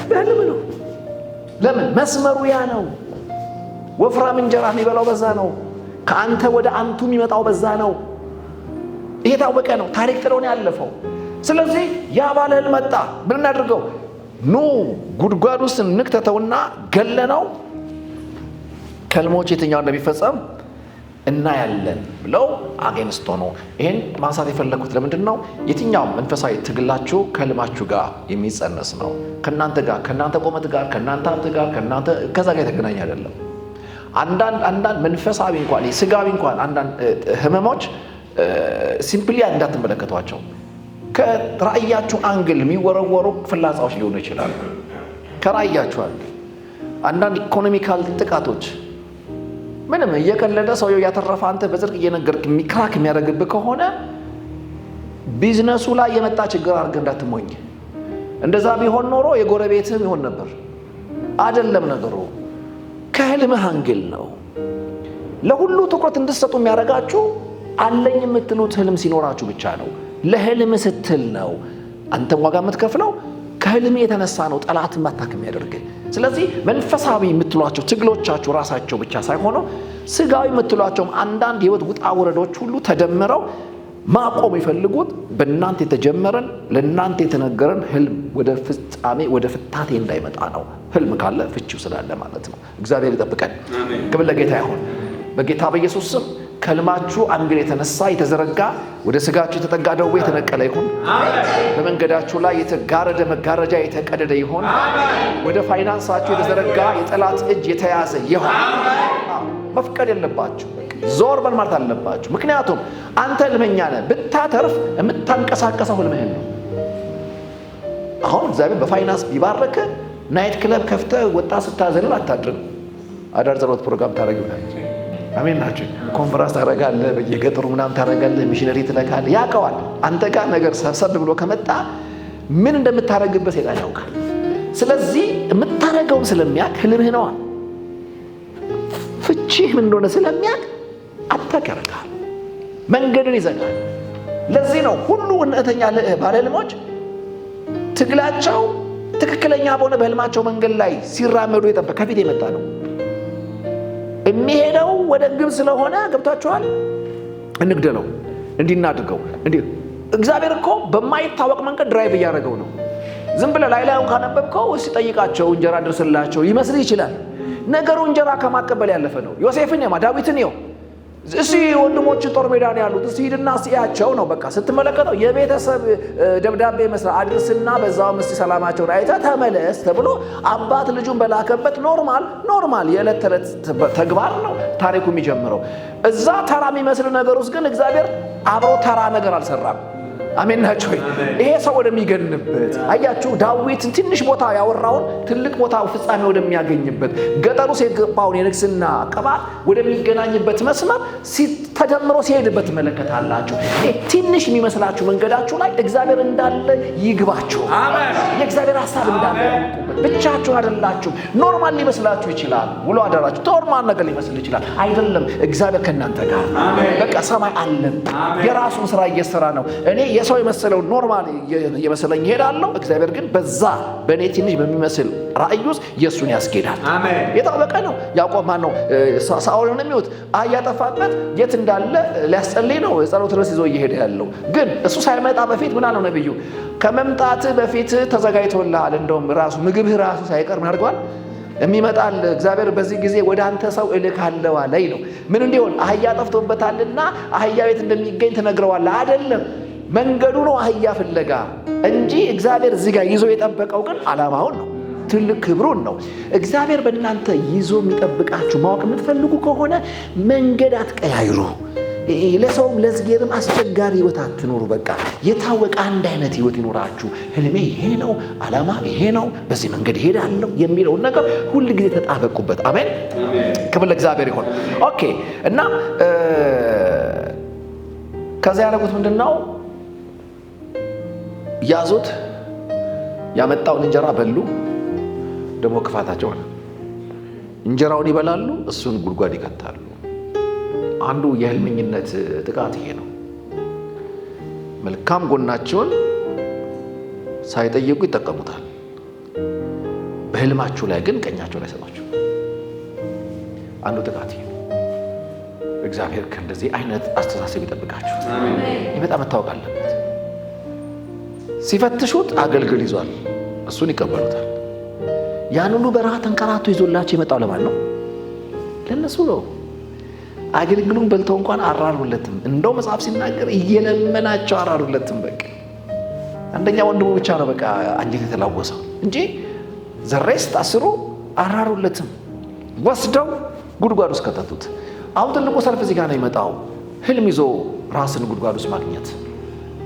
በህልም ነው። ለምን? መስመሩ ያ ነው። ወፍራም እንጀራ የሚበላው በዛ ነው። ከአንተ ወደ አንቱ የሚመጣው በዛ ነው። ይሄ ታወቀ ነው። ታሪክ ጥሎን ያለፈው። ስለዚህ ያ ባለ ህልም መጣ። ምን እናድርገው? ኑ ጉድጓድ ውስጥ ንክተተውና ገለነው፣ ከህልሞች የትኛው እንደሚፈጸም እናያለን ብለው አጌንስቶ ነው። ይሄን ማንሳት የፈለኩት ለምንድን ነው? የትኛውም መንፈሳዊ ትግላችሁ ከህልማችሁ ጋር የሚጸነስ ነው። ከእናንተ ቆመት ጋር፣ ከእናንተ ሀብት ጋር፣ ከዛ ጋር የተገናኘ አይደለም። አንዳንድ መንፈሳዊ እንኳን ስጋዊ እንኳን አንዳንድ ህመሞች ሲምፕሊ እንዳትመለከቷቸው። ከራእያችሁ አንግል የሚወረወሩ ፍላጻዎች ሊሆኑ ይችላሉ። ከራእያችሁ አንግል አንዳንድ ኢኮኖሚካል ጥቃቶች ምንም እየቀለደ ሰውየው ያተረፈ አንተ በጽድቅ እየነገርክ ክራክ የሚያደርግብህ ከሆነ ቢዝነሱ ላይ የመጣ ችግር አድርገህ እንዳትሞኝ። እንደዛ ቢሆን ኖሮ የጎረቤትህም ይሆን ነበር። አይደለም ነገሩ ከህልምህ አንግል ነው። ለሁሉ ትኩረት እንድትሰጡ የሚያደርጋችሁ አለኝ የምትሉት ህልም ሲኖራችሁ ብቻ ነው። ለህልም ስትል ነው አንተም ዋጋ የምትከፍለው። ከህልም የተነሳ ነው ጠላትን ማታክ የሚያደርግህ። ስለዚህ መንፈሳዊ የምትሏቸው ትግሎቻችሁ ራሳቸው ብቻ ሳይሆኑ ስጋዊ የምትሏቸውም አንዳንድ ህይወት ውጣ ውረዶች ሁሉ ተደምረው ማቆም ይፈልጉት በእናንተ የተጀመረን ለእናንተ የተነገረን ህልም ወደ ፍጻሜ ወደ ፍታቴ እንዳይመጣ ነው። ህልም ካለ ፍቺው ስላለ ማለት ነው። እግዚአብሔር ይጠብቀን። ክብር ለጌታ ይሁን። በጌታ በኢየሱስ ስም ከህልማችሁ አንግል የተነሳ የተዘረጋ ወደ ስጋችሁ የተጠጋ ደዌ የተነቀለ ይሁን። በመንገዳችሁ ላይ የተጋረደ መጋረጃ የተቀደደ ይሁን። ወደ ፋይናንሳችሁ የተዘረጋ የጠላት እጅ የተያዘ ይሁን። መፍቀድ የለባችሁ። ዞር በል ማለት አለባችሁ። ምክንያቱም አንተ ህልመኛ ነህ። ብታተርፍ የምታንቀሳቀሰው ህልምህን ነው። አሁን እግዚአብሔር በፋይናንስ ቢባረክ ናይት ክለብ ከፍተህ ወጣት ስታዘልል አታድርም። አዳር ጸሎት ፕሮግራም ታደርግ ይሆናል። አሜን ናችሁ። ኮንፈረንስ ታደርጋለህ፣ በየገጠሩ ምናምን ታደርጋለህ፣ ሚሽነሪ ትለካለህ። ያውቀዋል። አንተ ጋር ነገር ሰብሰብ ብሎ ከመጣ ምን እንደምታደርግበት ሰይጣን ያውቃል። ስለዚህ የምታደርገውን ስለሚያውቅ ህልምህ ነዋ። ፍቺህ ምን እንደሆነ ስለሚያውቅ አታክ ያደርጋል፣ መንገድን ይዘጋል። ለዚህ ነው ሁሉ እውነተኛ ባለ ህልሞች ትግላቸው ትክክለኛ በሆነ በህልማቸው መንገድ ላይ ሲራመዱ የጠበቀ ከፊት የመጣ ነው። የሚሄደው ወደ ግብ ስለሆነ ገብታችኋል። እንግደለው፣ እንዲናድርገው እንዲህ እግዚአብሔር እኮ በማይታወቅ መንገድ ድራይቭ እያደረገው ነው። ዝም ብለህ ላይላዩን ካነበብከው ሲጠይቃቸው እንጀራ ድርስላቸው ይመስል ይችላል። ነገሩ እንጀራ ከማቀበል ያለፈ ነው። ዮሴፍን የማ ዳዊትን ይው እሺ ወንድሞች ጦር ሜዳ ነው ያሉት፣ እስቲ ሂድና ሲያቸው ነው በቃ። ስትመለከተው የቤተሰብ ደብዳቤ መስራት አድርስና በዛው ምስቲ ሰላማቸውን አይተህ ተመለስ ተብሎ አባት ልጁን በላከበት ኖርማል የዕለት ተዕለት ተግባር ነው ታሪኩ የሚጀምረው። እዛ ተራ የሚመስል ነገር ውስጥ ግን እግዚአብሔር አብሮ ተራ ነገር አልሰራም። አሜን ናቸው። ይሄ ሰው ወደሚገንበት አያችሁ፣ ዳዊት ትንሽ ቦታ ያወራውን ትልቅ ቦታ ፍጻሜ ወደሚያገኝበት ገጠሩ ሲገባውን የንግስና ቅባት ወደሚገናኝበት መስመር ተደምሮ ሲሄድበት ትመለከታላችሁ። ትንሽ የሚመስላችሁ መንገዳችሁ ላይ እግዚአብሔር እንዳለ ይግባችሁ። አሜን። የእግዚአብሔር ሐሳብ እንዳለ ያውቁበት። ብቻችሁ አይደላችሁ። ኖርማል ሊመስላችሁ ይችላል። ውሎ አደራችሁ ኖርማል ነገር ሊመስል ይችላል። አይደለም። እግዚአብሔር ከእናንተ ጋር በቃ ሰማይ አለ። የራሱን ስራ እየሰራ ነው። እኔ የሰው የመሰለው ኖርማል የመሰለኝ ሄዳለሁ። እግዚአብሔር ግን በዛ በእኔ ትንሽ በሚመስል ራእይ ውስጥ ኢየሱስን ያስኬዳል። አሜን። የታወቀ ነው። ያዕቆብ ማን ነው? ሳኦልን የሚወት አያጠፋበት የት እንዳለ ሊያስጸልይ ነው ጸሎት ድረስ ይዞ እየሄደ ያለው። ግን እሱ ሳይመጣ በፊት ምን አለው ነብዩ? ከመምጣት በፊት ተዘጋጅቶልሃል። እንደውም ራሱ ምግብህ ራሱ ሳይቀር ምን አድርገዋል? የሚመጣል እግዚአብሔር በዚህ ጊዜ ወደ አንተ ሰው እልካለሁ አለኝ ነው። ምን እንዲሆን? አህያ ጠፍቶበታልና አህያ ቤት እንደሚገኝ ትነግረዋለህ። አይደለም መንገዱ ነው አህያ ፍለጋ እንጂ እግዚአብሔር እዚህ ጋር ይዞ የጠበቀው ግን ዓላማውን ነው፣ ትልቅ ክብሩን ነው። እግዚአብሔር በእናንተ ይዞ የሚጠብቃችሁ ማወቅ የምትፈልጉ ከሆነ መንገድ አትቀያይሩ። ለሰውም ለዝጌርም አስቸጋሪ ህይወት አትኖሩ። በቃ የታወቀ አንድ አይነት ህይወት ይኖራችሁ። ህልሜ ይሄ ነው፣ ዓላማ ይሄ ነው፣ በዚህ መንገድ እሄዳለሁ የሚለውን ነገር ሁል ጊዜ ተጣበቁበት። አሜን። ክብር ለእግዚአብሔር ይሁን። ኦኬ። እና ከዛ ያደረጉት ምንድነው? ያዙት፣ ያመጣውን እንጀራ በሉ። ደግሞ ክፋታቸው ነው። እንጀራውን ይበላሉ፣ እሱን ጉድጓድ ይከታሉ። አንዱ የህልመኝነት ጥቃት ይሄ ነው። መልካም ጎናቸውን ሳይጠየቁ ይጠቀሙታል። በህልማችሁ ላይ ግን ቀኛቸውን አይሰጧችሁ። አንዱ ጥቃት ይሄ ነው። እግዚአብሔር ከእንደዚህ አይነት አስተሳሰብ ይጠብቃችሁ። ይህ በጣም መታወቅ አለበት። ሲፈትሹት አገልግል ይዟል፣ እሱን ይቀበሉታል። ያን ሁሉ በረሃ ተንከራቶ ይዞላቸው የመጣው ለማን ነው? ለነሱ ነው። አገልግሉን በልተው እንኳን አራሩለትም። እንደው መጽሐፍ ሲናገር እየለመናቸው አራሩለትም። በቃ አንደኛ ወንድሙ ብቻ ነው በቃ አንጀት የተላወሰው እንጂ ዘሬስት አስሩ አራሩለትም። ወስደው ጉድጓድ ውስጥ ከተቱት። አሁን ትልቁ ሰልፍ እዚህ ጋር ነው የመጣው። ህልም ይዞ ራስን ጉድጓድ ውስጥ ማግኘት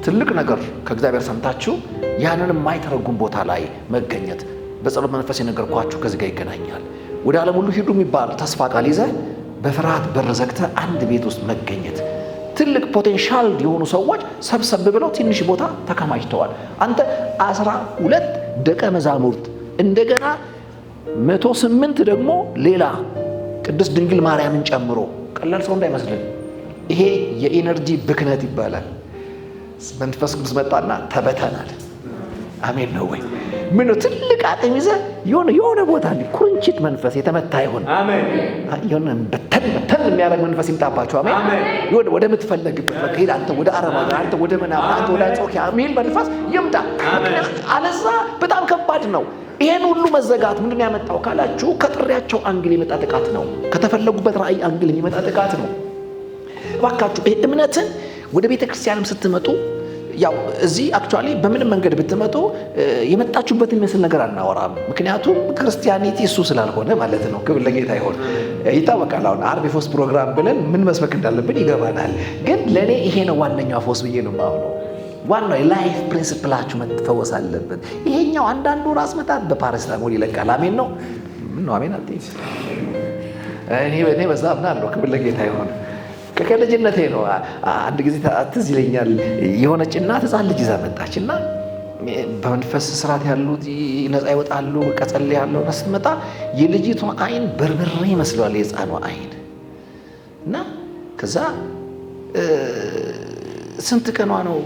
ትልቅ ነገር። ከእግዚአብሔር ሰምታችሁ ያንን የማይተረጉም ቦታ ላይ መገኘት። በጸሎት መንፈስ የነገርኳችሁ ከዚህ ጋር ይገናኛል። ወደ ዓለም ሁሉ ሂዱ የሚባል ተስፋ ቃል ይዘህ በፍርሃት በር ዘግተህ አንድ ቤት ውስጥ መገኘት። ትልቅ ፖቴንሻል የሆኑ ሰዎች ሰብሰብ ብለው ትንሽ ቦታ ተከማችተዋል። አንተ 12 ደቀ መዛሙርት እንደገና 108 ደግሞ ሌላ ቅድስት ድንግል ማርያምን ጨምሮ ቀላል ሰው እንዳይመስልን። ይሄ የኢነርጂ ብክነት ይባላል። መንፈስ ቅዱስ መጣና ተበተናል። አሜን ነው ወይ? ምን ነው ትልቅ አቅም ይዘህ የሆነ ቦታ ላይ ኩርንችት መንፈስ የተመታ ይሆን? አሜን። የሆነ በተን የሚያደርግ መንፈስ ይምጣባችሁ። አሜን። ወደ ምትፈልግበት በከይል አንተ ወደ አረባ አንተ ወደ መናፍ አንተ ወደ ጾኪያ አሜን መንፈስ ይምጣ። አለዛ በጣም ከባድ ነው። ይሄን ሁሉ መዘጋት ምንድነው ያመጣው ካላችሁ ከጥሪያቸው አንግል የመጣ ጥቃት ነው። ከተፈለጉበት ራእይ አንግል የሚመጣ ጥቃት ነው። እባካችሁ እምነትን ወደ ቤተ ክርስቲያንም ስትመጡ ያው እዚህ አክቹአሊ በምንም መንገድ ብትመጡ የመጣችሁበትን የሚመስል ነገር አናወራም። ምክንያቱም ክርስቲያኒቲ እሱ ስላልሆነ ማለት ነው። ክብር ለጌታ ይሁን። ይታወቃል። አሁን አርብ የፎስ ፕሮግራም ብለን ምን መስበክ እንዳለብን ይገባናል። ግን ለእኔ ይሄ ነው ዋነኛው ፎስ ብዬ ነው የማምነው። ዋናው የላይፍ ፕሪንሲፕላችሁ መፈወስ አለበት። ይሄኛው አንዳንዱ ራስ መታት በፓራሲታሞል ይለቃል። አሜን ነው። ምን ነው አሜን አትይስ። እኔ በዛ አምናለሁ። ክብር ለጌታ ይሁን። ከልጅነቴ ነው። አንድ ጊዜ ትዝ ይለኛል የሆነች እናት ሕፃን ልጅ ይዛ መጣች እና በመንፈስ ስርዓት ያሉት ነፃ ይወጣሉ። ቀጸል ያለው ስትመጣ የልጅቷ አይን በርበሬ ይመስለዋል የሕፃኗ አይን እና ከዛ ስንት ቀኗ ነው?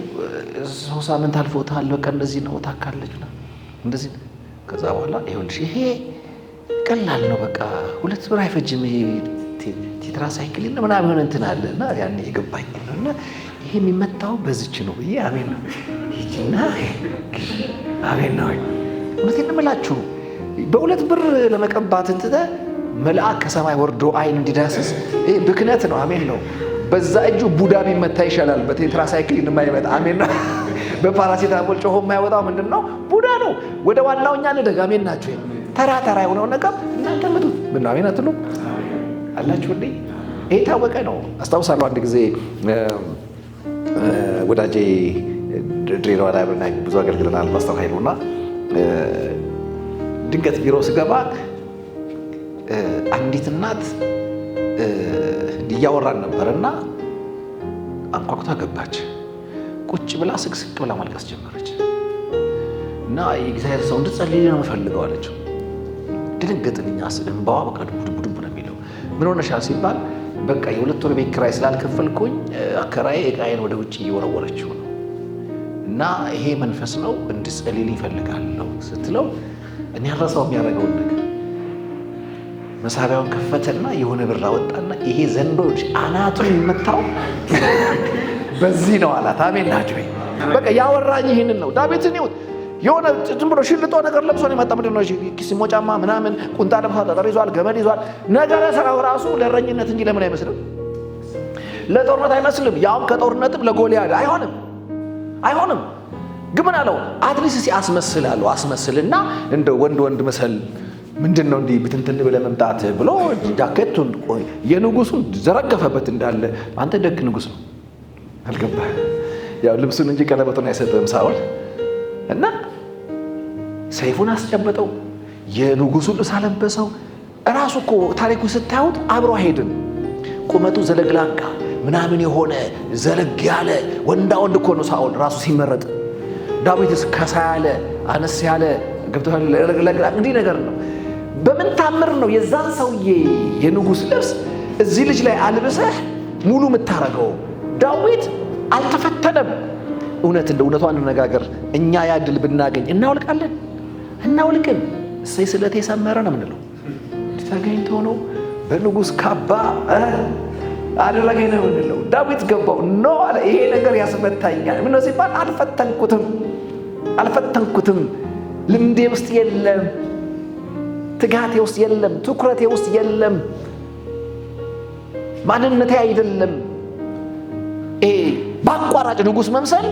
3 ሳምንት አልፎታል። በቃ እንደዚህ ነው ታካለች ነው እንደዚህ። ከዛ በኋላ ይኸውልሽ ይሄ ቀላል ነው በቃ 2 ብር አይፈጅም ቴትራሳይክል እና ምናምን ሆነ እንትን አለ እና ያኔ የገባኝ ነው እና ይሄ የሚመጣው በዚች ነው ብዬ አሜን ነው ይችና አሜን ነው። እውነቴን ነው የምላችሁ በ2 ብር ለመቀባት እንትተ መልአክ ከሰማይ ወርዶ አይን እንዲዳስስ ይሄ ብክነት ነው። አሜን ነው። በዛ እጁ ቡዳ ቢመታ ይሻላል በቴትራሳይክሊን የማይመጣ አሜን ነው። በፓራሲታሞል ጮሆ የማይወጣው ምንድን ነው? ቡዳ ነው። ወደ ዋናው እኛ እንደግ አሜን ናቸው። ተራ የሆነውን ነገር እናንተ ምቱት። ምን አሜን አትሉ አላችሁ እንዴ? ይሄ ታወቀ ነው። አስታውሳለሁ አንድ ጊዜ ወዳጄ ድሬዳዋ ላይ አብረን ብዙ አገልግለናል ማስተር ኃይሉና ድንገት ቢሮ ስገባ አንዲት እናት እያወራን ነበርና አንኳኩታ ገባች። ቁጭ ብላ ስቅስቅ ብላ ማልቀስ ጀመረች እና የእግዚአብሔር ሰው እንድጸልይ ነው የምፈልገው አለችው። ድንገትልኛ እንባዋ በቃ ዱብ ነው የሚለው። ምን ሆነሻል ሲባል በቃ የ2 ወር ቤት ኪራይ ስላልከፈልኩኝ አከራዬ ዕቃዬን ወደ ውጭ እየወረወረችው ነው እና ይሄ መንፈስ ነው እንድጸልይ እፈልጋለሁ ስትለው እኔ ያረሳው የሚያደርገውን ነገር መሳቢያውን ከፈተና የሆነ ብር አወጣና ይሄ ዘንዶች አናቱን ይመታው በዚህ ነው አላት። አሜን ናቸው። በቃ ያወራኝ ይሄንን ነው። ዳዊትን ይሁት የሆነ ዝም ብሎ ሽልጦ ነገር ለብሶ ነው የመጣ። ምንድን ነው ኪስሞ ጫማ ምናምን ቁንጣ ለብሶ ጠጠር ይዟል፣ ገመድ ይዟል። ነገረ ስራው ራሱ ለእረኝነት እንጂ ለምን አይመስልም? ለጦርነት አይመስልም። ያውም ከጦርነትም ለጎልያድ አይሆንም። ግን ምን አለው? አትሊስት አስመስላለሁ አስመስልና እንደ ወንድ መሰል ምንድን ነው እንዲህ ብትንትን ብለህ መምጣት ብሎ ጃኬቱን የንጉሱን ዘረገፈበት እንዳለ። አንተ ደግ ንጉስ ነው አልገባህ? ያው ልብሱን እንጂ ቀለበቱን አይሰጥም ሳውል እና ሰይፉን አስጨበጠው፣ የንጉሱን ልብስ አለበሰው። እራሱ እኮ ታሪኩ ስታዩት አብሮ አይሄድም። ቁመቱ ዘለግላጋ ምናምን የሆነ ዘለግ ያለ ወንዳ ወንድ እኮ ነው ሳውል ራሱ ሲመረጥ። ዳዊትስ ከሳ ያለ አነስ ያለ ገብቶሃል? ለግላጋ እንዲህ ነገር ነው። በምን ታምር ነው የዛን ሰውዬ የንጉስ ልብስ እዚህ ልጅ ላይ አልብሰህ ሙሉ የምታረገው? ዳዊት አልተፈተነም። እውነቷን እንነጋገር። እኛ ያድል ብናገኝ እናውልቃለን? እናውልቅም? እሰይ ስለቴ ሰመረ ነው የምንለው። ተገኝቶ ነው በንጉስ ካባ አደረገኝ ነው የምንለው። ዳዊት ገባው ኖ አለ። ይሄ ነገር ያስመታኛል። ምነው ሲባል አልፈተንኩትም። ልምዴ ውስጥ የለም፣ ትጋቴ ውስጥ የለም፣ ትኩረቴ ውስጥ የለም፣ ማንነቴ አይደለም። በአቋራጭ ንጉስ መምሰል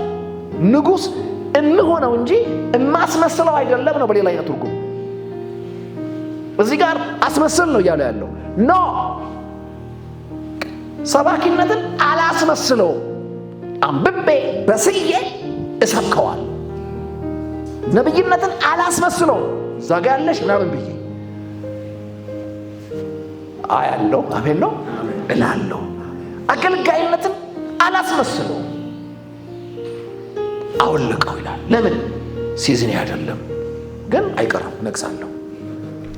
ንጉስ እንሆነው እንጂ የማስመስለው አይደለም ነው በሌላ አይነት ትርጉም። እዚህ ጋር አስመስል ነው እያለ ያለው ኖ። ሰባኪነትን አላስመስለው፣ አንብቤ በስዬ እሰብከዋል። ነብይነትን አላስመስለው፣ እዛ ጋ ያለሽ ምናምን ብዬ አያለው። አሜን ነው እላለሁ። አገልጋይነትን አላስመስለው፣ አውልቀው ይላል። ለምን? ሲዝን አይደለም ግን አይቀርም፣ ነግሳለሁ።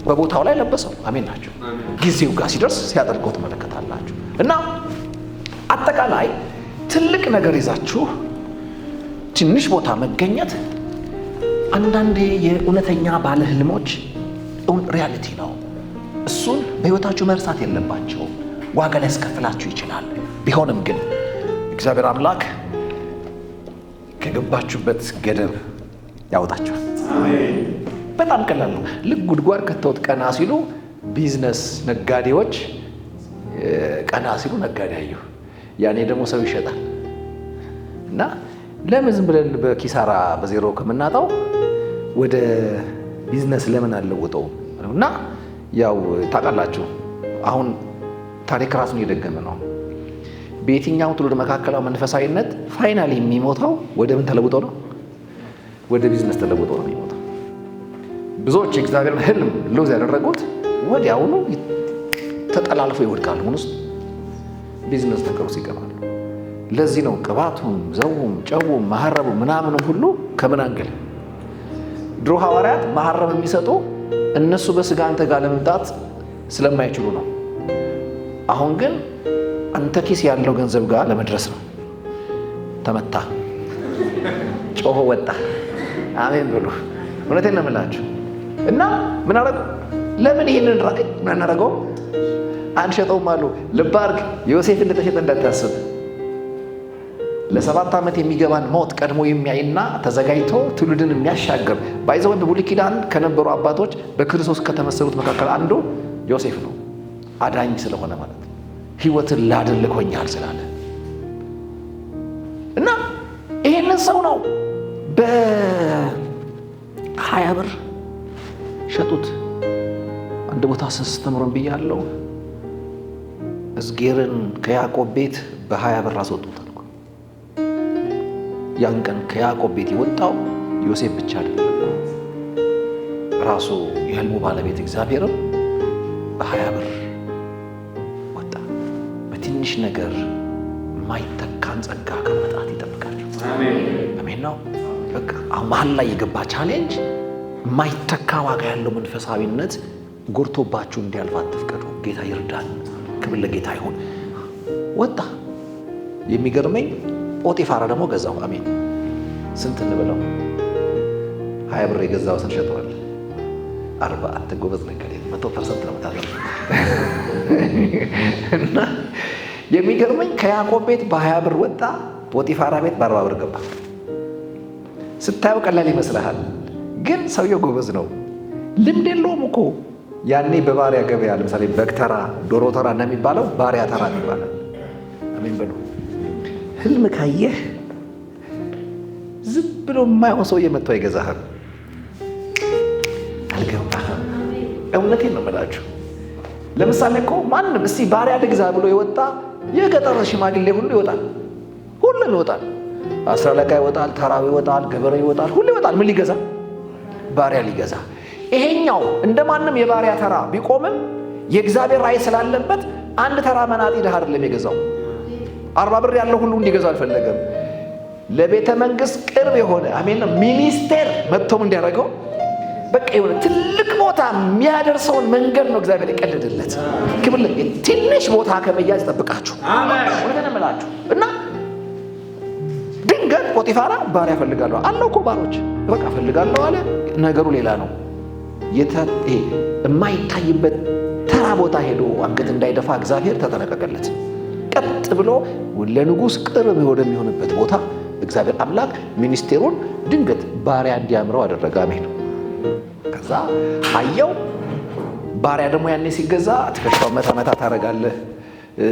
በቦታው ላይ ለበሰው። አሜን ናቸው። ጊዜው ጋር ሲደርስ ሲያደርገው ትመለከታላችሁ። እና አጠቃላይ ትልቅ ነገር ይዛችሁ ትንሽ ቦታ መገኘት አንዳንዴ የእውነተኛ ባለ ህልሞች ሪያሊቲ ነው። እሱን በህይወታችሁ መርሳት የለባቸው። ዋጋ ሊያስከፍላችሁ ይችላል። ቢሆንም ግን እግዚአብሔር አምላክ ከገባችሁበት ገደብ ያወጣችኋል። በጣም ቀላል ነው። ልክ ጉድጓድ ከተውት ቀና ሲሉ ቢዝነስ ነጋዴዎች ቀና ሲሉ ነጋዴ አየሁ። ያኔ ደግሞ ሰው ይሸጣል እና ለምን ዝም ብለን በኪሳራ በዜሮ ከምናጣው ወደ ቢዝነስ ለምን አለውጠው እና ያው ታውቃላችሁ አሁን ታሪክ ራሱን እየደገመ ነው። በየትኛው ትውልድ መካከላው መንፈሳዊነት ፋይናሊ የሚሞተው ወደ ምን ተለውጦ ነው? ወደ ቢዝነስ ተለውጦ ነው የሚሞተው። ብዙዎች የእግዚአብሔርን ህልም ሎዝ ያደረጉት ወዲያውኑ ተጠላልፈው ይወድቃሉ። ምን ውስጥ ቢዝነስ ነገር ውስጥ ይገባሉ። ለዚህ ነው ቅባቱም ዘውም ጨውም ማህረቡ ምናምንም ሁሉ ከምን አንገል ድሮ ሐዋርያት ማህረብ የሚሰጡ እነሱ በስጋ አንተ ጋር ለመምጣት ስለማይችሉ ነው። አሁን ግን አንተ ኪስ ያለው ገንዘብ ጋር ለመድረስ ነው። ተመታ፣ ጮሆ ወጣ። አሜን ብሉ። እውነቴን ነው የምላችሁ። እና ምን አረጉ? ለምን ይሄንን ራእይ ምን እናደርገው አንሸጠውም አሉ። ልብ አድርግ፣ ዮሴፍ እንደተሸጠ እንዳታስብ። ለ7 ዓመት የሚገባን ሞት ቀድሞ የሚያይና ተዘጋጅቶ ትውልድን የሚያሻገር ባይዘው በብሉይ ኪዳን ከነበሩ አባቶች በክርስቶስ ከተመሰሉት መካከል አንዱ ዮሴፍ ነው። አዳኝ ስለሆነ ማለት ነው። ሕይወትን ላድን ልኮኛል ስላለ እና ይሄንን ሰው ነው በ20 ብር ሸጡት። አንድ ቦታ ስስተምረን ብያለሁ። እዝጌርን ከያዕቆብ ቤት በ20 ብር አስወጡት አልኩ። ያን ቀን ከያዕቆብ ቤት የወጣው ዮሴፍ ብቻ አይደለም፣ ራሱ የህልሙ ባለቤት እግዚአብሔርም በ20 ብር ወጣ። በትንሽ ነገር የማይተካን ጸጋ ከመጣት ይጠብቃችሁ። አሜን ነው። በቃ መሀል ላይ የገባ ቻሌንጅ የማይተካ ዋጋ ያለው መንፈሳዊነት ጎርቶባችሁ እንዲያልፍ አትፍቀዱ። ጌታ ይርዳል። ክብር ለጌታ ይሁን። ወጣ። የሚገርመኝ ጶጢፋራ ደግሞ ገዛው። አሜን። ስንት እንበለው? 20 ብር የገዛው ስንት ሸጠዋል? 40። አንተ ጎበዝ ነገር 100% ነው የምታገኘው። እና የሚገርመኝ ከያዕቆብ ቤት በ20 ብር ወጣ፣ ጶጢፋራ ቤት በ40 ብር ገባ። ስታየው ቀላል ይመስልሃል፣ ግን ሰውየው ጎበዝ ነው። ልምድ የለውም እኮ። ያኔ በባሪያ ገበያ ለምሳሌ በግ ተራ፣ ዶሮ ተራ እንደሚባለው ባሪያ ተራ ይባላል። አሜን በሉ። ህልም ካየህ ዝም ብሎ የማይሆን ሰውዬ መጥቶ አይገዛህም። አልገባህም? እውነቴን ነው የምላችሁ። ለምሳሌ እኮ ማንም እስቲ ባሪያ ልግዛ ብሎ የወጣ የገጠር ሽማግሌ ሁሉ ይወጣል። ሁሉም ይወጣል። አስራ አለቃ ይወጣል፣ ተራው ይወጣል፣ ገበሬ ይወጣል፣ ሁሉ ይወጣል። ምን ሊገዛ? ባሪያ ሊገዛ። ይሄኛው እንደማንም የባሪያ ተራ ቢቆምም የእግዚአብሔር ራእይ ስላለበት አንድ ተራ መናጢ ድሃ አይደለም የገዛው። 40 ብር ያለው ሁሉ እንዲገዛ አልፈለገም። ለቤተ መንግስት ቅርብ የሆነ አሜን ሚኒስቴር መጥቶም እንዲያደርገው በቃ የሆነ ትልቅ ቦታ የሚያደርሰውን መንገድ ነው እግዚአብሔር የቀደደለት። ክብር ትንሽ ቦታ ከመያዝ ጠብቃችሁ ወደነ መላችሁ እና ድንገት ጶጢፋራ ባሪያ ፈልጋለሁ አለው እኮ ባሮች በቃ ፈልጋለሁ አለ። ነገሩ ሌላ ነው። የማይታይበት ተራ ቦታ ሄዶ አንገት እንዳይደፋ እግዚአብሔር ተጠነቀቀለት። ቀጥ ብሎ ለንጉሥ ቅርብ ወደሚሆንበት ቦታ እግዚአብሔር አምላክ ሚኒስቴሩን ድንገት ባሪያ እንዲያምረው አደረገ። አሜን። ከዛ አየው። ባሪያ ደግሞ ያኔ ሲገዛ ትከሻው መታ መታ ታረጋለህ፣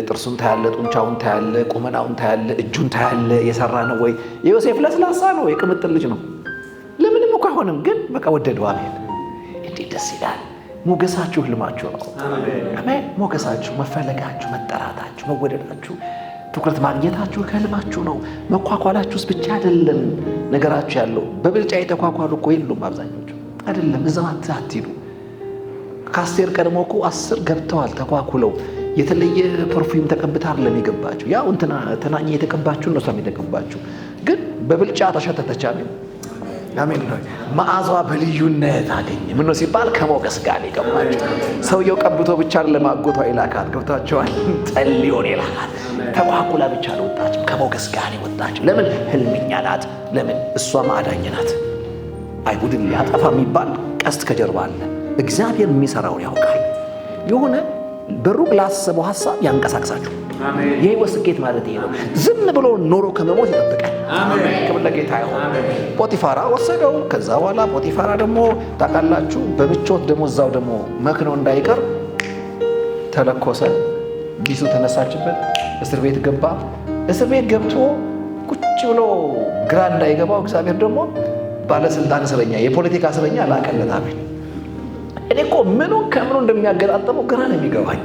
ጥርሱን ታያለ፣ ጡንቻውን ታያለ፣ ቁመናውን ታያለ፣ እጁን ታያለ። የሰራ ነው ወይ? የዮሴፍ ለስላሳ ነው፣ የቅምጥል ልጅ ነው። ለምንም እኮ አይሆንም፣ ግን በቃ ወደደው። አሜን። እንዴት ደስ ይላል! ሞገሳችሁ ህልማችሁ ነው። አሜን። ሞገሳችሁ፣ መፈለጋችሁ፣ መጠራታችሁ፣ መወደዳችሁ፣ ትኩረት ማግኘታችሁ ከህልማችሁ ነው። መኳኳላችሁስ ብቻ አይደለም ነገራችሁ ያለው። በብልጫ የተኳኳሉ እኮ የሉም አብዛኞቹ። አይደለም እዛው አትሂዱ። ከአስቴር ቀድሞ እኮ 10 ገብተዋል ተኳኩለው። የተለየ ፐርፉም ተቀብታ አይደለም የገባችሁ። ያው ተናኘ የተቀባችሁ ነው ሰም የተቀባችሁ፣ ግን በብልጫ ተሸተተች። አሜን ነው። መዓዛዋ በልዩነት አገኘ። ምን ነው ሲባል ከሞገስ ጋር የገባችሁ። ሰውየው ቀብቶ ብቻ ለማጎቷ ይላካት። ገብታችኋል? ጸልዮን ይላካት። ተኳኩላ ብቻ አልወጣችም፣ ከሞገስ ጋር የወጣች። ለምን? ህልምኛ ናት። ለምን? እሷ ማዳኝ ናት። አይሁድን ሊያጠፋ የሚባል ቀስት ከጀርባ አለ። እግዚአብሔር የሚሰራውን ያውቃል። የሆነ በሩቅ ላሰበው ሐሳብ ያንቀሳቅሳችሁ። የህይወት ስኬት ማለት ይሄ ነው። ዝም ብሎ ኖሮ ከመሞት ይጠብቃል። ክብር ለጌታ ይሁን። ጶጢፋራ ወሰደው። ከዛ በኋላ ጶጢፋራ ደግሞ ታውቃላችሁ በምቾት ደግሞ እዛው ደግሞ መክኖ እንዳይቀር ተለኮሰ። ቢሱ ተነሳችበት። እስር ቤት ገባ። እስር ቤት ገብቶ ቁጭ ብሎ ግራ እንዳይገባው እግዚአብሔር ደግሞ ባለስልጣን እስረኛ፣ የፖለቲካ እስረኛ ላከለት። አሜን። እኔ እኮ ምኑን ከምኑ እንደሚያገጣጥመው ግራ ነው የሚገባኝ።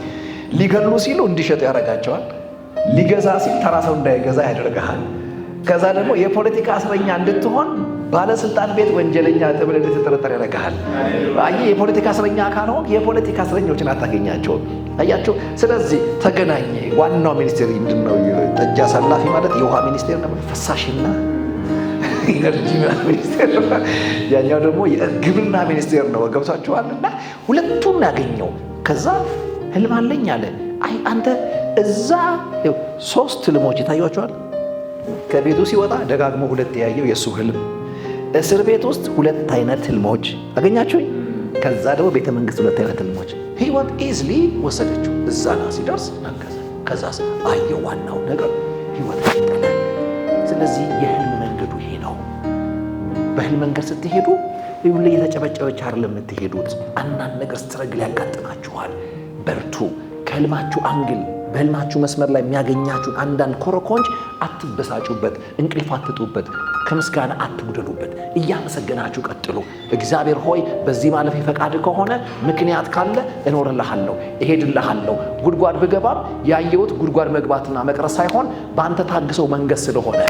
ሊገሉ ሲሉ እንዲሸጡ ያደርጋቸዋል። ሊገዛ ሲል ተራ ሰው እንዳይገዛ ያደርግሃል። ከዛ ደግሞ የፖለቲካ እስረኛ እንድትሆን ባለስልጣን ቤት ወንጀለኛ ተብለህ እንድትጠረጠር ያደርግሃል። አየህ፣ የፖለቲካ እስረኛ ካልሆንክ የፖለቲካ እስረኞችን አታገኛቸውም። አያችሁ። ስለዚህ ተገናኘ። ዋናው ሚኒስቴር ምንድን ነው? ጠጅ አሳላፊ ማለት የውሃ ሚኒስቴር ነው፣ ፈሳሽና ኢነርጂ ሚኒስቴር። ያኛው ደግሞ የግብርና ሚኒስቴር ነው። ገብቷችኋል? እና ሁለቱም ያገኘው። ከዛ ህልም አለኝ አለ። አይ አንተ እዛ 3 ህልሞች ይታያቸዋል። ከቤቱ ሲወጣ ደጋግሞ 2 ያየው የሱ ህልም፣ እስር ቤት ውስጥ 2 አይነት ህልሞች አገኛችሁኝ። ከዛ ደግሞ ቤተ መንግስት 2 አይነት ህልሞች። ህይወት ኢዝሊ ወሰደችው። እዛ ጋር ሲደርስ ነገዘ። ከዛ አየው ዋናው ነገር ህይወት አይጠለ። ስለዚህ የህልም መንገዱ ይሄ ነው። በህልም መንገድ ስትሄዱ ይሁን ለየተጨበጨበች አይደለም የምትሄዱት። አንዳንድ ነገር ስትረግል ያጋጥማችኋል። በርቱ። ከህልማችሁ አንግል በህልማችሁ መስመር ላይ የሚያገኛችሁ አንዳንድ ኮረኮንች አትበሳጩበት፣ እንቅልፍ አትጡበት፣ ከምስጋና አትጉደሉበት። እያመሰገናችሁ ቀጥሉ። እግዚአብሔር ሆይ በዚህ ማለፍ ፈቃድ ከሆነ ምክንያት ካለ እኖርልሃለሁ፣ እሄድልሃለሁ። ጉድጓድ ብገባም ያየሁት ጉድጓድ መግባትና መቅረት ሳይሆን በአንተ ታግሰው መንገስ ስለሆነ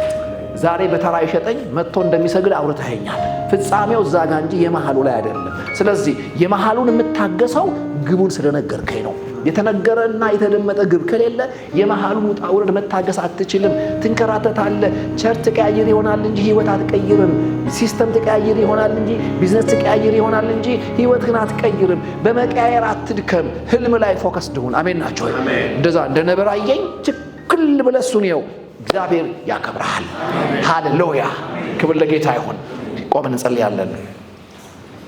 ዛሬ በተራ ይሸጠኝ መጥቶ እንደሚሰግድ አውርተኸኛል። ፍጻሜው እዛ ጋር እንጂ የመሃሉ ላይ አይደለም። ስለዚህ የመሃሉን የምታገሰው ግቡን ስለነገርከኝ ነው። የተነገረና የተደመጠ ግብ ከሌለ የመሃሉን ውጣ ውረድ መታገስ አትችልም። ትንከራተታለህ። ቸርች ተቀያየር ይሆናል እንጂ ህይወት አትቀይርም። ሲስተም ተቀያየር ይሆናል እንጂ ቢዝነስ ተቀያየር ይሆናል እንጂ ህይወት ግን አትቀይርም። በመቀያየር አትድከም። ህልም ላይ ፎከስ ድሁን። አሜን ናቸው። እንደዛ እንደነበር አየኝ ችክል ብለህ እሱን ይኸው እግዚአብሔር ያከብርሃል። ሃሌሉያ! ክብር ለጌታ ይሁን። ቆመን እንጸልያለን።